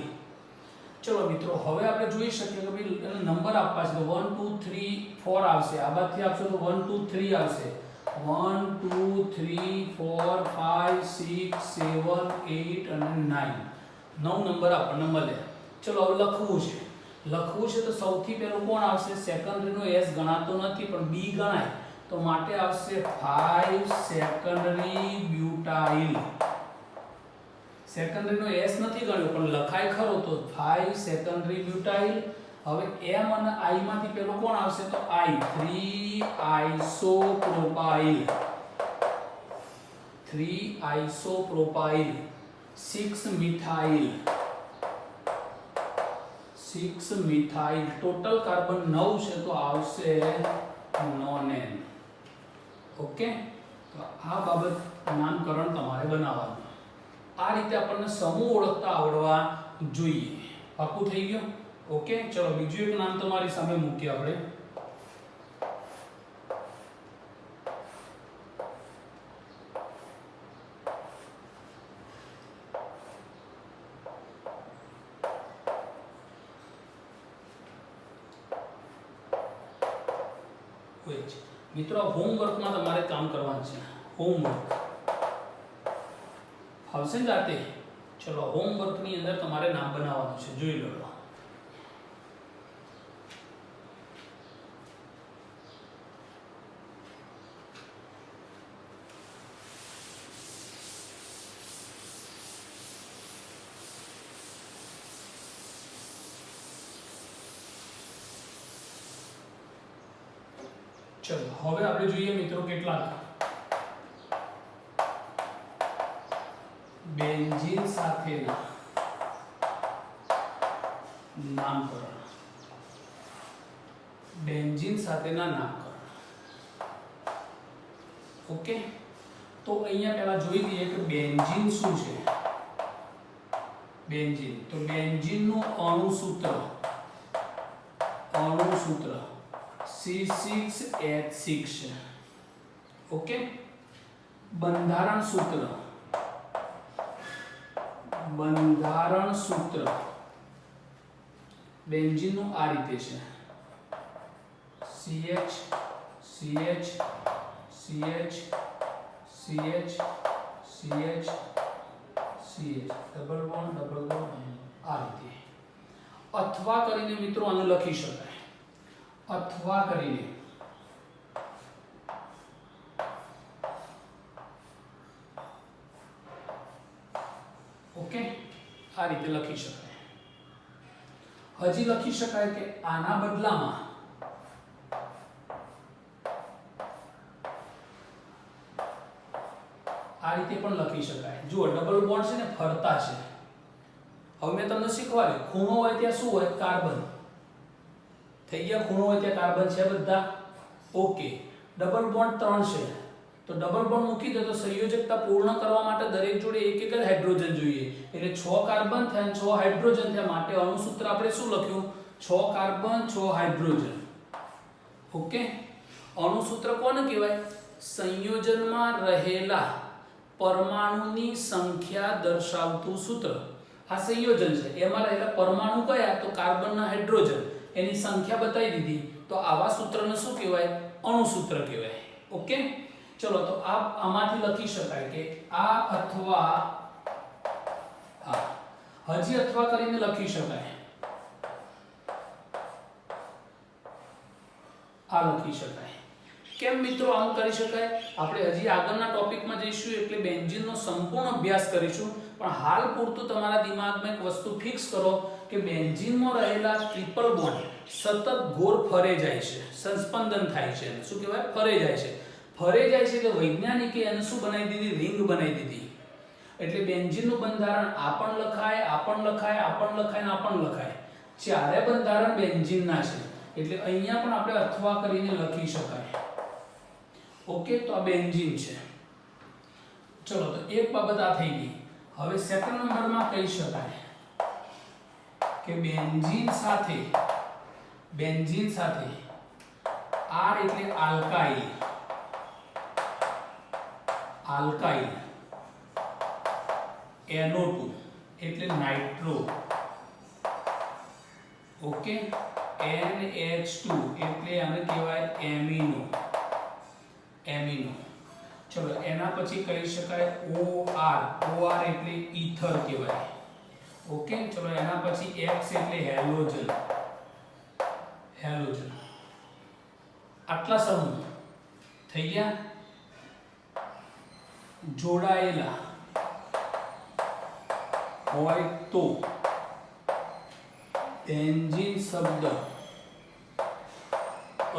ચલો મિત્રો હવે આપણે જોઈ શકીએ કે ભાઈ એને નંબર આપવા છે તો 1 2 3 4 આવશે. આ બાદથી આપશો તો 1 2 3 આવશે. 1 2 3 4 5 6 7 8 અને 9. 9 નંબર આપણને મળે. ચલો હવે લખવું છે. લખવું છે તો સૌથી પહેલું કોણ આવશે સેકન્ડરીનો S ગણાતો નથી પણ B ગણાય તો માટે આવશે 5 સેકન્ડરી બ્યુટાઇલ. સેકન્ડરીનો S નથી ગણ્યો પણ લખાય ખરો તો 5 સેકન્ડરી બ્યુટાઇલ. હવે M અને I માંથી પહેલો કોણ આવશે તો I 3 આઇસોપ્રોપાઇલ. 3 isopropyl, 6 methyl, 6 methyl, total carbon 9 છે તો આવશે નોનેન. ઓકે, તો આ બાબત નામકરણ તમારે બનાવવાનું. આ રીતે આપણને સમૂહ ઓળખતા આવડવા જોઈએ. પાકું થઈ ગયું? ઓકે, ચલો બીજું એક નામ તમારી સામે મૂકીએ આપણે. મિત્રો હોમવર્કમાં તમારે કામ કરવાનું છે. હોમવર્ક આવશે ને જાતે? ચલો હોમવર્કની અંદર તમારે નામ બનાવવાનું છે, જોઈ લો. ચલો હવે આપણે જોઈએ મિત્રો કેટલાક બેન્ઝીન સાથેના નામકરણ. બેન્ઝીન સાથેના નામકરણ. ઓકે, તો અહીંયા પહેલા જોઈ લઈએ કે બેન્ઝીન શું છે. બેન્ઝીન, તો બેન્ઝીનનું અણુસૂત્ર C6H6. ઓકે, બંધારણ સૂત્ર બેન્ઝીનનું આ રીતે છે. CH CH CH CH CH CH double bond આ રીતે. અથવા કરીને મિત્રો આને લખી શકાય. અથવા કરીને ઓકે, આ રીતે લખી શકાય. હજી લખી શકાય કે આના બદલામાં આ રીતે પણ લખી શકાય. જુઓ ડબલ બોન્ડ છે ને ફરતા છે. હવે મેં તમને શીખવાડ્યું ખૂણો હોય ત્યાં શું હોય? કાર્બન. થઈ ગયા? ખૂણો હોય ત્યાં કાર્બન છે બધા. ઓકે, ડબલ બોન્ડ 3 છે તો ડબલ બોન્ડ મૂકી દો તો સંયોજકતા પૂર્ણ કરવા માટે દરેક જોડે એક એક જ હાઇડ્રોજન જોઈએ. એટલે 6 કાર્બન થયા 6 હાઇડ્રોજન થયા. માટે અણુસૂત્ર આપણે શું લખ્યું? 6 કાર્બન 6 હાઇડ્રોજન. ઓકે, અણુસૂત્ર કોને કહેવાય? સંયોજનમાં રહેલા પરમાણુની સંખ્યા દર્શાવતું સૂત્ર. આ સંયોજન છે, એમાં રહેલા પરમાણુ કયા? તો કાર્બનના હાઇડ્રોજન, એની સંખ્યા બતાવી દીધી. તો આવા સૂત્રને શું કહેવાય? અણુસૂત્ર કહેવાય. ઓકે, ચલો તો આમાંથી લખી શકાય કે આ અથવા આ. હજી અથવા કરીને લખી શકાય. આ લખી શકાય. કેમ મિત્રો આમ કરી શકાય? આપણે હજી આગળના ટોપિકમાં જઈશું એટલે બેન્ઝીનનો સંપૂર્ણ અભ્યાસ કરીશું. પણ હાલ પૂરતું તમારા દિમાગમાં એક વસ્તુ ફિક્સ કરો કે બેન્ઝીનમાં રહેલા ટ્રિપલ બોન્ડ સતત ગોળ ફરે જાય છે, સંસ્પંદન થાય છે. શું કહેવાય? ફરે જાય છે. ફરે જાય છે એટલે વૈજ્ઞાનિકે એને શું બનાવી દીધી? રિંગ બનાવી દીધી. એટલે બેન્ઝીનનું બંધારણ આ પણ લખાય, આ પણ લખાય, આ પણ લખાય ને આ પણ લખાય. ચારે બંધારણ બેન્ઝીનના છે. એટલે અહીંયા પણ આપણે અથવા કરીને લખી શકાય. ઓકે, તો આ બેન્ઝીન છે. ચલો તો એક બાબત આ થઈ ગઈ. હવે સેકન્ડ નંબરમાં કહી શકાય કે બેન્ઝીન સાથે R એટલે આલ્કાઇલ NO2 એટલે નાઇટ્રો. ઓકે, NH2 એટલે આને કહેવાય એમિનો. ચલો એના પછી કહી શકાય OR એટલે ઈથર કહેવાય. ઓકે, ચલો એના પછી X એટલે હેલોજન. આટલા સમૂહ થઈ ગયા. જોડાયેલા હોય તો બેન્ઝીન શબ્દ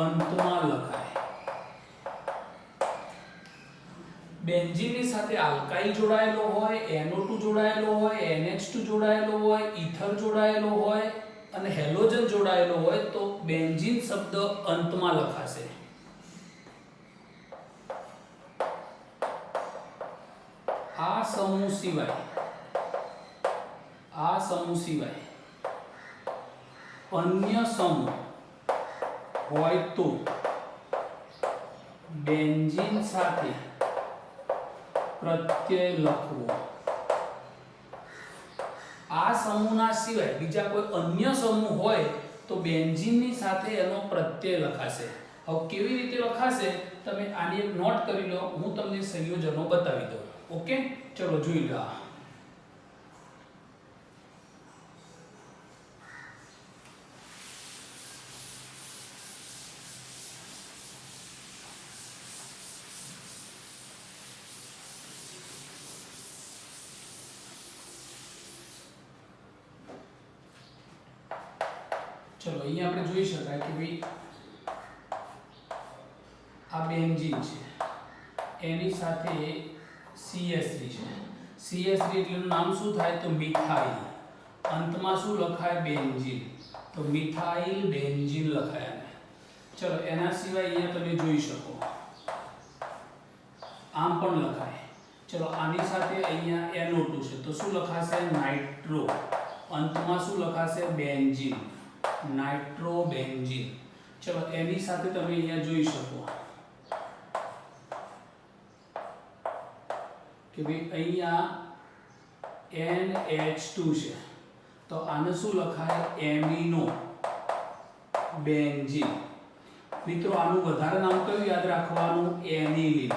અંતમાં લખાય. બેન્ઝીનની સાથે આલ્કાઇલ જોડાયેલો હોય, NO2 જોડાયેલો હોય, NH2 જોડાયેલો હોય, ઈથર જોડાયેલો હોય અને હેલોજન જોડાયેલો હોય તો બેન્ઝીન શબ્દ અંતમાં લખાશે. આ સમૂહ સિવાય અન્ય સમૂહ હોય તો બેન્ઝીન સાથે પ્રત્યય લખવો. આ સમૂહના સિવાય બીજા કોઈ અન્ય સમૂહ હોય તો બેન્ઝીનની સાથે એનો પ્રત્યય લખાશે. હવે કેવી રીતે લખાશે તમે આની એક નોટ કરી લો, હું તમને સંયોજનો બતાવી દઉં. ઓકે, ચલો જોઈ લો. चलो અહીંયા આપણે જોઈ શકાય કે ભાઈ આ બેન્ઝીન છે, એની સાથે CH3 છે. CH3 એટલેનું નામ શું થાય તો મિથાઇલ. અંતમાં શું લખાય બેન્ઝીન, તો મિથાઇલ બેન્ઝીન લખાય. ચલો એના સિવાય અહીંયા તમે જોઈ શકો આમ પણ લખાય. ચલો આની સાથે અહીંયા NO2 છે તો શું લખાશે નાઇટ્રો. અંતમાં શું લખાશે બેન્ઝીન, નાઇટ્રોબેન્ઝીન. ચલો એની સાથે તમે અહીંયા જોઈ શકો કે ભાઈ અહીંયા NH2 છે તો આને શું લખાય એમિનો બેન્ઝીન. મિત્રો આનું વધારે નામ કયું યાદ રાખવાનું એનિલીન.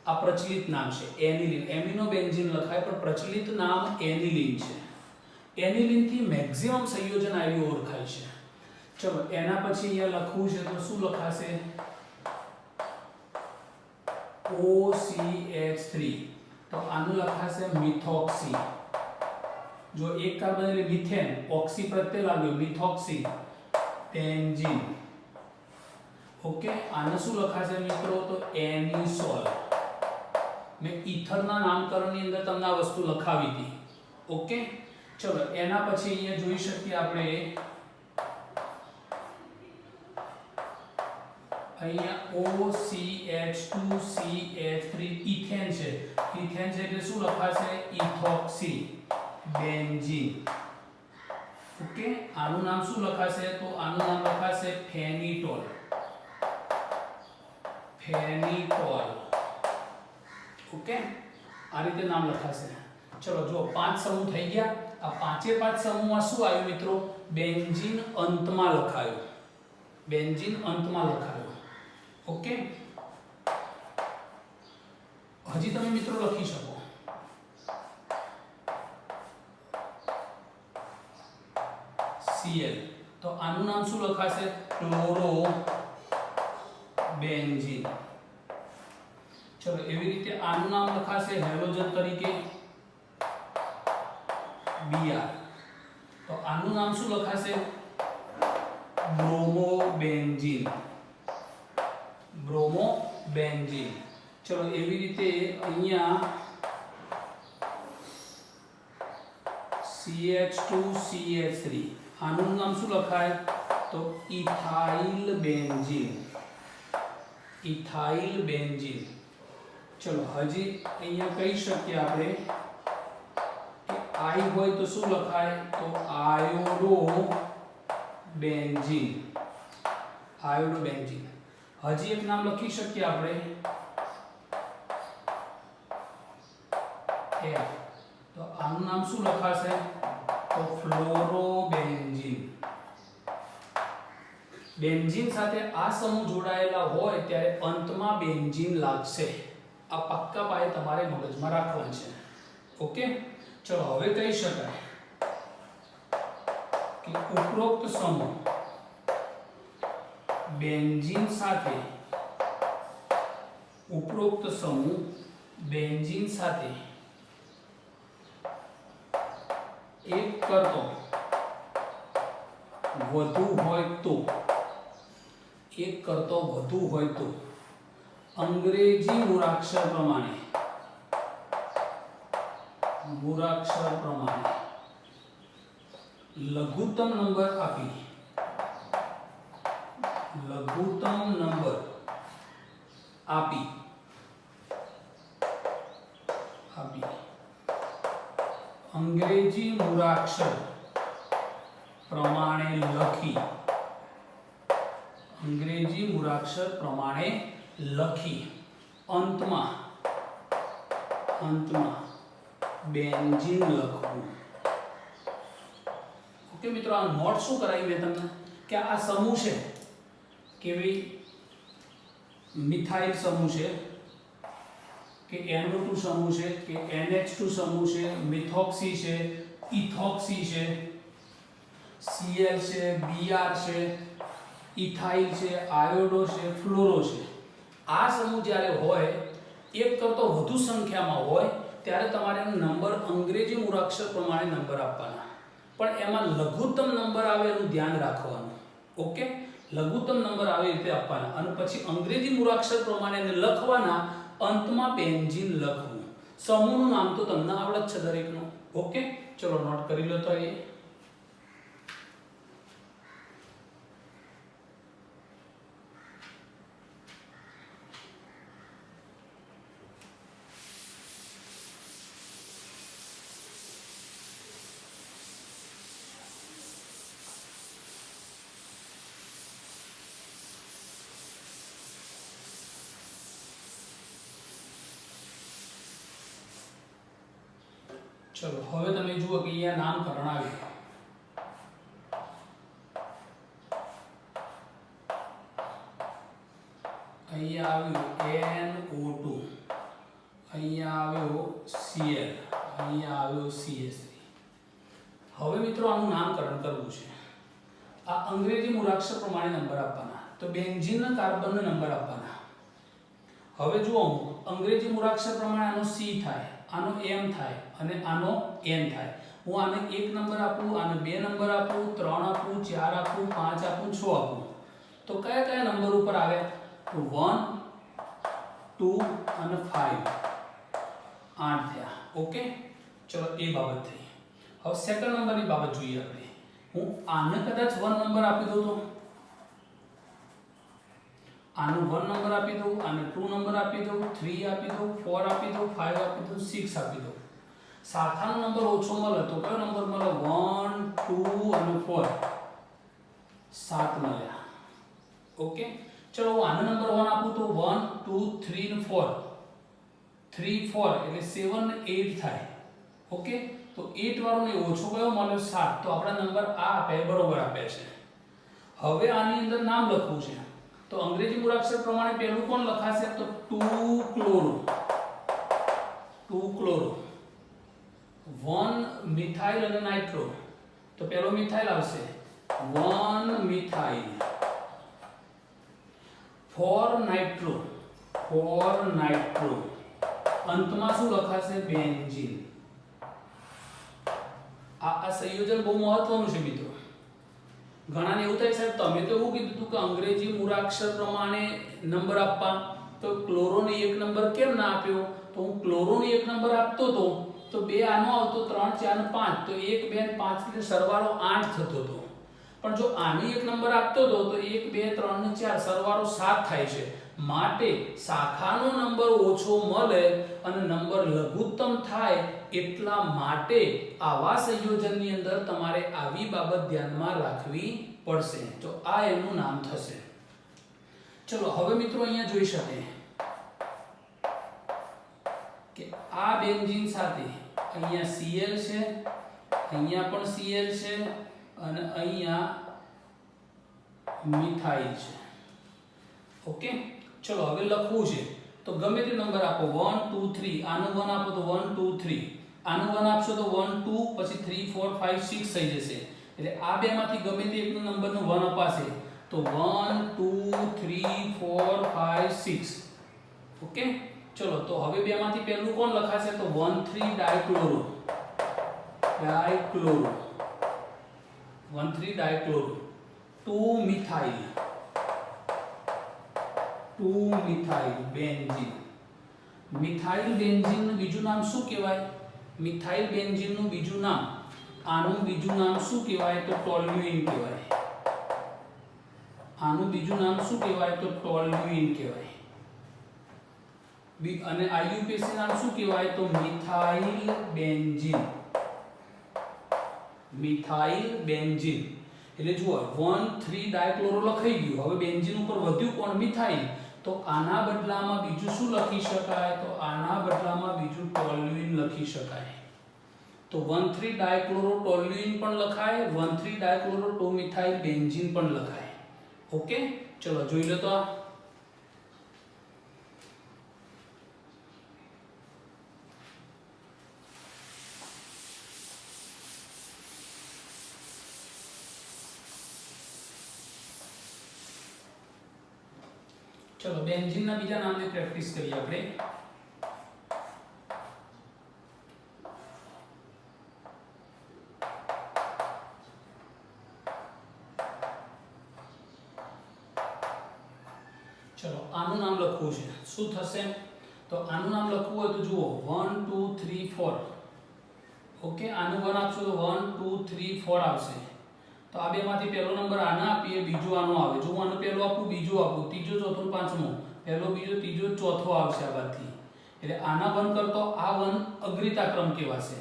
આ પ્રચલિત નામ છે એનિલીન. એમિનો બેન્ઝીન લખાય પણ પ્રચલિત નામ એનિલીન છે. એનિલીન થી મેક્સિમમ સંયોજન આવી ઓળખાય છે. ચલો એના પછી અહીંયા લખવું છે તો શું લખાશે OCH3 તો આનું લખાશે મિથોક્સી. જો એક કાર્બન એટલે મિથેન, ઓક્સી પ્રત્યય લાગ્યો મિથોક્સી બેન્ઝીન. ઓકે, આને શું લખાશે મિત્રો તો એનિસોલ. મેં ઈથરના નામકરણની અંદર તમને આ વસ્તુ લખાવી હતી. ઓકે, ચલો એના પછી અહીંયા જોઈ શકીએ આપણે અહીંયા OCH2CH3 ઈથેન છે. ઈથેન છે એટલે શું લખાશે ઇથોક્સી બેન્ઝીન. ઓકે, આનું નામ શું લખાશે તો આનું નામ લખાશે ફેનિટોલ. ફેનિટોલ. ઓકે, આ રીતે નામ લખાશે. ચલો જો 5 સમૂહ થઈ ગયા. આ પાંચે પાંચ સમૂહમાં શું આવ્યું મિત્રો બેન્ઝીન અંતમાં લખાયો. બેન્ઝીન અંતમાં લખાયો. ઓકે, હજી તમે મિત્રો લખી શકો Cl તો આનું નામ શું લખાશે ક્લોરો બેન્ઝીન. ચલો એવી રીતે આનું નામ લખાશે હેલોજન તરીકે Br. તો આનું નામ શું લખાશે બ્રોમો બેન્ઝીન. Bromo benzene. ચલો એવી રીતે અહીંયા CH2CH3 આનું નામ શું લખાય તો ઇથાઇલ બેન્ઝીન. Ethyl benzene. ચલો હજી અહીંયા કહી શકીએ આપણે કે I હોય તો શું લખાય તો આયોડો બેન્ઝીન. Iodo benzene. હજી એક નામ લખી શકીએ આપણે F. તો આનું નામ શું લખાશે તો ફ્લોરોબેન્ઝીન. બેન્ઝીન સાથે આ સમૂહ જોડાયેલા હોય ત્યારે અંતમાં બેન્ઝીન લાગશે. આ પક્કા પાયે તમારે મગજમાં રાખવાનું છે. ઓકે, ચલો હવે કહી શકાય કે ઉપરોક્ત સમૂહ બેન્ઝીન સાથે એક કરતો વધુ હોય તો અંગ્રેજી મૂળાક્ષર પ્રમાણે લઘુત્તમ નંબર આપી અંગ્રેજી મૂળાક્ષર પ્રમાણે લખી અંતમાં બેન્ઝીન લખવું. ઓકે મિત્રો, આ નોટ શું કરાવી મેં તમને કે આ સમૂહ છે કેવી મિથાઇલ સમૂહ છે કે NO2 સમૂહ છે કે NH2 સમૂહ છે, મિથોક્સી છે, ઇથોક્સી છે, Cl છે, Br છે, ઇથાઇલ છે, આયોડો છે, ફ્લોરો છે. આ સમૂહ જ્યારે હોય એક કરતો વધુ સંખ્યામાં હોય ત્યારે તમારે નંબર અંગ્રેજી મૂળાક્ષર પ્રમાણે નંબર આપવાના, પણ એમાં લઘુત્તમ નંબર આવે એનું ધ્યાન રાખવાનું. ઓકે, લઘુત્તમ નંબર આવે એ રીતે આપવાના અને પછી અંગ્રેજી મૂળાક્ષર પ્રમાણે એને લખવાના, અંતમાં બેન્ઝીન લખવું. સમૂહનું નામ તો તમને આવડે જ છે દરેકનું. ઓકે, ચલો નોટ કરી લો તો એ. ચલો હવે તમે જુઓ કે અહીંયા નામકરણ આવ્યું. અહીંયા આવ્યું NO2, અહીંયા આવ્યો Cl, અહીંયા આવ્યો CH3. હવે મિત્રો આનું નામકરણ કરવું છે. આ અંગ્રેજી મૂળાક્ષર પ્રમાણે નંબર આપવાના, તો બેન્ઝીનના કાર્બનનો નંબર આપવાના. હવે જુઓ, અંગ્રેજી મૂળાક્ષર પ્રમાણે આનો C થાય, આનો M થાય અને આનો N થાય. હું આને 1 નંબર આપું, આને 2 નંબર આપું, 3 આપું, 4 આપું, 5 આપું, 6 આપું, તો કયા કયા નંબર ઉપર આવે? તો 1, 2 અને 5, 8 થયા. ઓકે, ચલો એ બાબત થઈ. હવે સેકન્ડ નંબરની બાબત જોઈએ આપણે. હું આને કદાચ 1 નંબર આપી દઉં તો આનું 1 નંબર આપી દઉં, આને 2 નંબર આપી દઉં, 3 આપી દઉં, 4 આપી દઉં, 5 આપી દઉં, 6 આપી દઉં. શાખાનો નંબર ઓછો મળે તો કયો નંબર મળે? 1, 2 અને 4, 7 મળ્યા. ઓકે, ચલો હું આનો નંબર 1 આપું તો 1, 2, 3 અને 4, 3, 4 એટલે 7 ને 8 થાય. ઓકે, તો 8 વાળો ને ઓછો કયો મળ્યો? 7. તો આપણા નંબર આ આપે બરોબર આપે છે. હવે આની અંદર નામ લખવું છે, તો અંગ્રેજી મૂળાક્ષર પ્રમાણે પહેલું કોણ લખાશે? તો 2 ક્લોરો, 1 મિથાઇલ અને નાઇટ્રો. તો પહેલો મિથાઇલ આવશે, 1 મિથાઇલ, 4 નાઇટ્રો, અંતમાં શું લખાશે? બેન્ઝીન. આ સંયોજન બહુ મહત્વનું છે મિત્રો. ઘણાને એવું થાય સાહેબ તમે તો એવું કીધું હતું કે અંગ્રેજી મૂળાક્ષર પ્રમાણે નંબર આપવા, તો ક્લોરોને 1 નંબર કેમ ના આપ્યો? તો હું ક્લોરોને 1 નંબર આપતો હતો તો 2 આનો આવતો, 3, 4 અને 5, તો 1, 2 અને 5 એટલે સરવાળો 8 થતો હતો. પણ જો આને 1 નંબર આપતો હતો તો 1, 2, 3 અને 4 સરવાળો 7 થાય છે. માટે શાખાનો નંબર ઓછો મળે અને નંબર લઘુત્તમ થાય, એટલા માટે આવા સંયોજનની અંદર તમારે આવી બાબત ધ્યાનમાં રાખવી પડશે. તો આ એનું નામ થશે. ચલો હવે મિત્રો અહીંયા જોઈ શકે કે આ બેન્ઝીન સાથે અહીંયા Cl છે, અહીંયા પણ Cl છે અને અહીંયા મિથાઇલ છે. ઓકે, ચલો હવે લખવું છે તો ગમે તે નંબર આપો, 1, 2, 3. આનો 1 આપો તો 1, 2, 3. આનો 1 આપશો તો 1, 2 પછી 3, 4, 5, 6 થઈ જશે. એટલે આ બેમાંથી ગમે તે એકનો નંબરનો 1 અપાશે તો 1, 2, 3, 4, 5, 6. ઓકે, ચલો તો હવે બેમાંથી પહેલું કોણ લખાશે? તો 1, 3 dichloro, 1, 3 dichloro, 2 methyl, 2 methyl benzene. Methyl benzene નું બીજું નામ શું કહેવાય? મિથાઇલ બેન્ઝીન નું બીજું નામ, આનું બીજું નામ શું કહેવાય? તો ટોલ્યુઇન કહેવાય. આનું બીજું નામ શું કહેવાય? તો ટોલ્યુઇન કહેવાય. અને આઈયુપીએસી નામ શું કહેવાય? તો મિથાઇલ બેન્ઝીન. મિથાઇલ બેન્ઝીન એટલે જુઓ 1,3 ડાયક્લોરો લખાઈ ગયું. હવે બેન્ઝીન ઉપર વધ્યું કોણ? મિથાઇલ. તો આના બદલામાં બીજું શું લખી શકાય? તો આના બદલામાં બીજું ટોલ્યુઇન લખી શકાય. તો 1,3 ડાયક્લોરો ટોલ્યુઇન પણ લખાય, 1,3 ડાયક્લોરો 2 મિથાઇલ બેન્ઝીન પણ લખાય. ઓકે, ચલો જોઈ લો તો આ ચલો બેન્ઝીનના બીજા નામની પ્રેક્ટિસ કરીએ આપણે. ચલો આનું નામ લખવું છે. શું થશે? તો આનું નામ લખવું હોય તો જુઓ 1 2 3 4. ઓકે, આનું 1 આપશો તો 1 2 3 4 આવશે. તો આ બેમાંથી પહેલો નંબર આને આપીએ, બીજો આનો આવે. જો હું આનો પહેલો આપું, બીજો આપું, ત્રીજો, ચોથો, પાંચમો, પહેલો, બીજો, ત્રીજો, ચોથો આવશે આ બાદથી. એટલે આના 1 કરતો આ 1 અગ્રિતા ક્રમ કહેવાશે.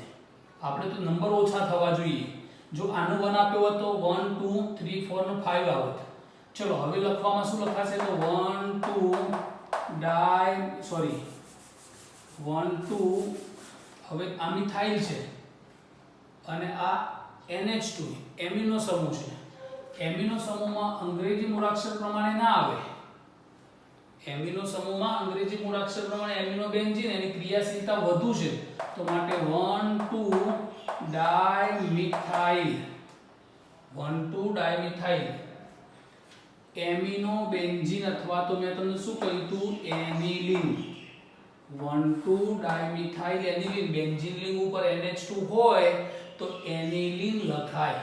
આપણે તો નંબર ઓછા થવા જોઈએ. જો આનો 1 આપ્યો હોત તો 1 2 3 4 નો 5 આવત. ચલો હવે લખવામાં શું લખાશે? તો 1 2 હવે આ મિથાઇલ છે અને આ NH2 એમિનો સમૂહ છે. એમિનો સમૂહમાં અંગ્રેજી મૂળાક્ષર પ્રમાણે ના આવે. એમિનો સમૂહમાં અંગ્રેજી મૂળાક્ષર પ્રમાણે એમિનો બેન્ઝીન એની ક્રિયાશીલતા વધુ છે. તો માટે 1 2 ડાયમિથાઇલ 1 2 ડાયમિથાઇલ એમિનો બેન્ઝીન અથવા તો મેં તમને શું કહ્યું હતું? એનિલીન. 1 2 ડાયમિથાઇલ એનિલીન. બેન્ઝીન લિંગ ઉપર NH2 હોય તો એનિલીન લખાય.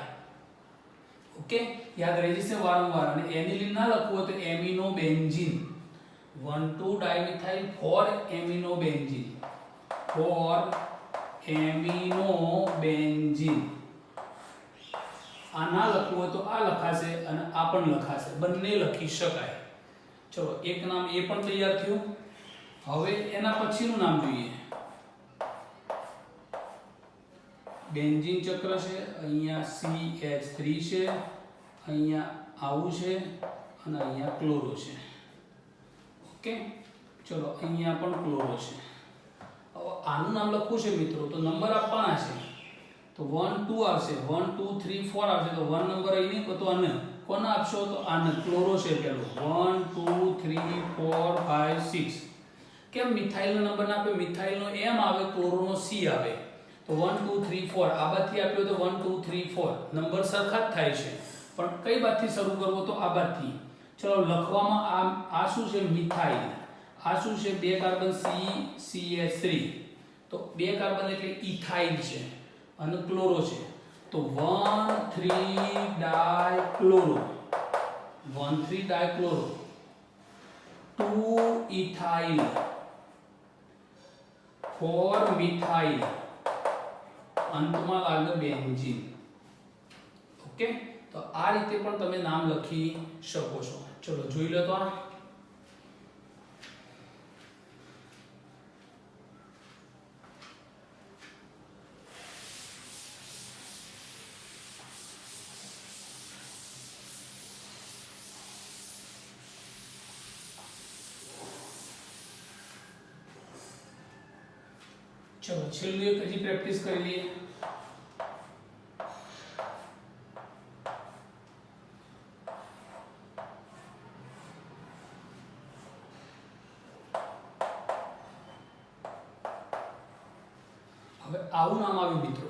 ઓકે, યાદ રહી જશે વારંવાર. અને એનિલીન ના લખવું હોય તો amino benzene. 1 2 dimethyl four amino benzene. Four amino benzene. આ ના લખવું હોય તો આ લખાશે અને આ પણ લખાશે. બંને લખી શકાય. ચલો એક નામ એ પણ તૈયાર થયું. હવે એના પછીનું નામ જોઈએ. બેન્ઝીન ચક્ર છે. અહીંયા CH3 છે, અહીંયા આવું છે અને અહીંયા ક્લોરો છે. ઓકે, ચલો અહીંયા પણ ક્લોરો છે. હવે આનું નામ લખવું છે મિત્રો, તો નંબર આપવાના છે. તો 1 2 આવશે, 1 2 3 4 આવશે. તો 1 નંબર અહીં તો આને કોને આપશો? તો આને ક્લોરો છે પેલો. 1 2 3 4 5 6. કેમ મિથાઇલનો નંબર ના આપ્યો? મિથાઇલનો M આવે, ક્લોરોનો C આવે. તો 1 2 3 4 આ બાદથી આપ્યો તો 1 2 3 4 નંબર સરખા જ થાય છે. પણ કઈ બાદથી શરૂ કરવો? તો આ બાદથી. ચલો લખવામાં આ શું છે? મિથાઇલ. આ શું છે? 2 કાર્બન CH3. તો 2 કાર્બન એટલે ઇથાઇલ છે અને ક્લોરો છે. તો 1 3 ડાયક્લોરો 1 3 ડાયક્લોરો 2 ઇથાઇલ 4 મિથાઇલ અંતમાં લાગે બેન્ઝીન. ઓકે, તો આ રીતે પણ તમે નામ લખી શકો છો. ચલો જોઈ લો તો આ चलो छेल्लू एक हजी प्रेक्टिस कर लिए. હવે આવું નામ આવ્યું મિત્રો.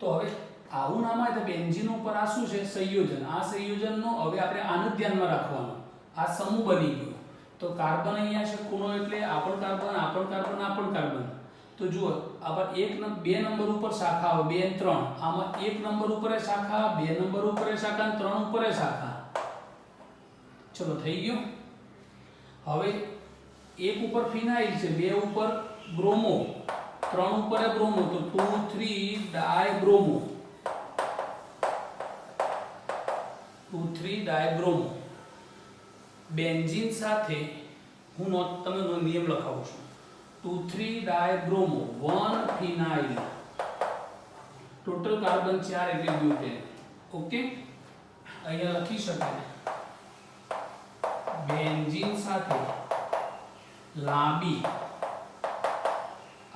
તો હવે આવું નામ આવે તો બેન્ઝીન ઉપર આ શું છે? સંયોજન. આ સંયોજનનો હવે આપણે આને ધ્યાનમાં રાખવાનું. આ સમૂહ બની ગયો. તો કાર્બન અહીંયા છે ખૂણો એટલે આપણ કાર્બન આપણ કાર્બન આપણ કાર્બન. તો જુઓ આમાં 2 નંબર ઉપર શાખા આવે 2 અને 3. આમાં 1 નંબર ઉપર શાખા, 2 નંબર ઉપર શાખા અને 3 ઉપર શાખા. ચલો થઈ ગયું. હવે એક ઉપર ફિનાઇલ છે, બે ઉપર બ્રોમો, ત્રણ ઉપર બ્રોમો, તો 2 3 ડાયબ્રોમો, 2 3 ડાયબ્રોમો. બેન્ઝીન સાથે હું તમને નિયમ લખાવું છું. 2 3 ડાયબ્રોમો, 1 ફિનાઇલ, ટોટલ કાર્બન 4 એટલે બ્યુટેન. ઓકે, અહીંયા લખી શકાય બેન્ઝીન સાથે લાંબી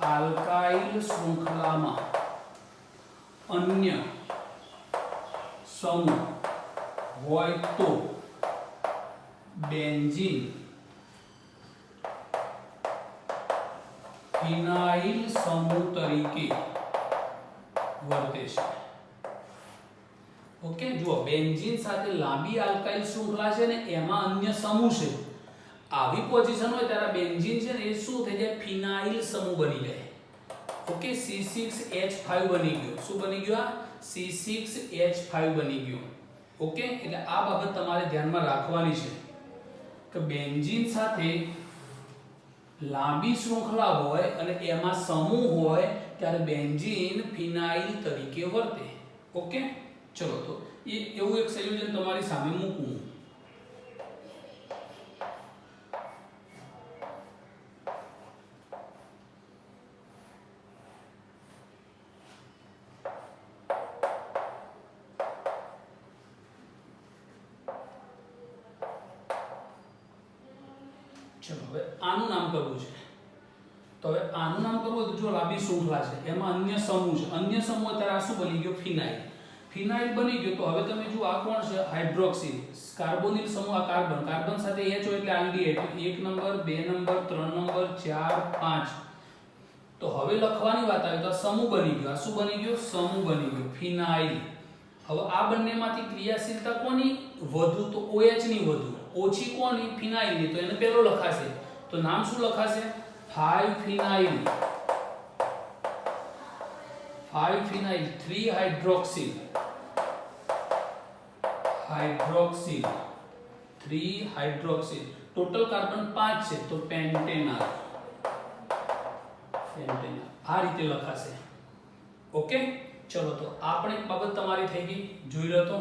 આલ્કાઇલ શૃંખલામાં અન્ય સમૂહ હોય તો બેન્ઝીન ફિનાઇલ સમૂહ તરીકે વર્તે છે. ઓકે, જુઓ બેન્ઝીન સાથે લાંબી આલ્કાઇલ શૃંખલા છે ને એમાં અન્ય સમૂહ છે. આવી પોઝિશન હોય ત્યારે બેન્ઝીન છે ને એ શું થઈ જાય, ફિનાઇલ સમૂહ બની જાય. ઓકે, C6H5 બની ગયો. શું બની ગયો? આ C6H5 બની ગયો. ઓકે, એટલે આ બાબત તમારે ધ્યાનમાં રાખવાની છે કે બેન્ઝીન સાથે લાંબી શૃંખલા હોય અને એમાં સમૂહ હોય ત્યારે બેન્ઝીન ફિનાઇલ તરીકે વર્તે. ઓકે, ચલો તો એવું એક સંયોજન તમારી સામે મૂકું. ચલો હવે આનું નામ કરવું છે. તો હવે આનું નામ કરવું હોય તો જો લાંબી શૃંખલા છે એમાં અન્ય સમૂહ છે. અન્ય સમૂહ ત્યારે આ શું બની ગયો? ફિનાઇલ. ફિનાઇલ બની ગયો તો હવે તમે જુઓ આ કોણ છે? હાઇડ્રોક્સિલ. કાર્બોનિલ સમૂહ આ કાર્બન, કાર્બન સાથે H હોય એટલે આલ્ડીહાઇડ. 1 number, 2 number, 3 number, 4 5. તો હવે લખવાની વાત આવે તો આ સમૂહ બની ગયો. આ શું બની ગયો? સમૂહ બની ગયો, ફિનાઇલ. હવે આ બંનેમાંથી ક્રિયાશીલતા કોની વધુ? તો OH ની વધુ. ઓછી કોની? ફિનાઇલ ની. તો એને પેલો લખાશે. તો નામ શું લખાશે? 5 ફિનાઇલ, 5 ફિનાઇલ, 3 hydroxyl, hydroxyl, 3 hydroxyl. Total carbon 5 છે તો પેન્ટેનલ, પેન્ટેનલ. આ રીતે લખાશે. ઓકે, ચલો તો આ પણ એક બાબત તમારી થઈ ગઈ, જોઈ લો તો.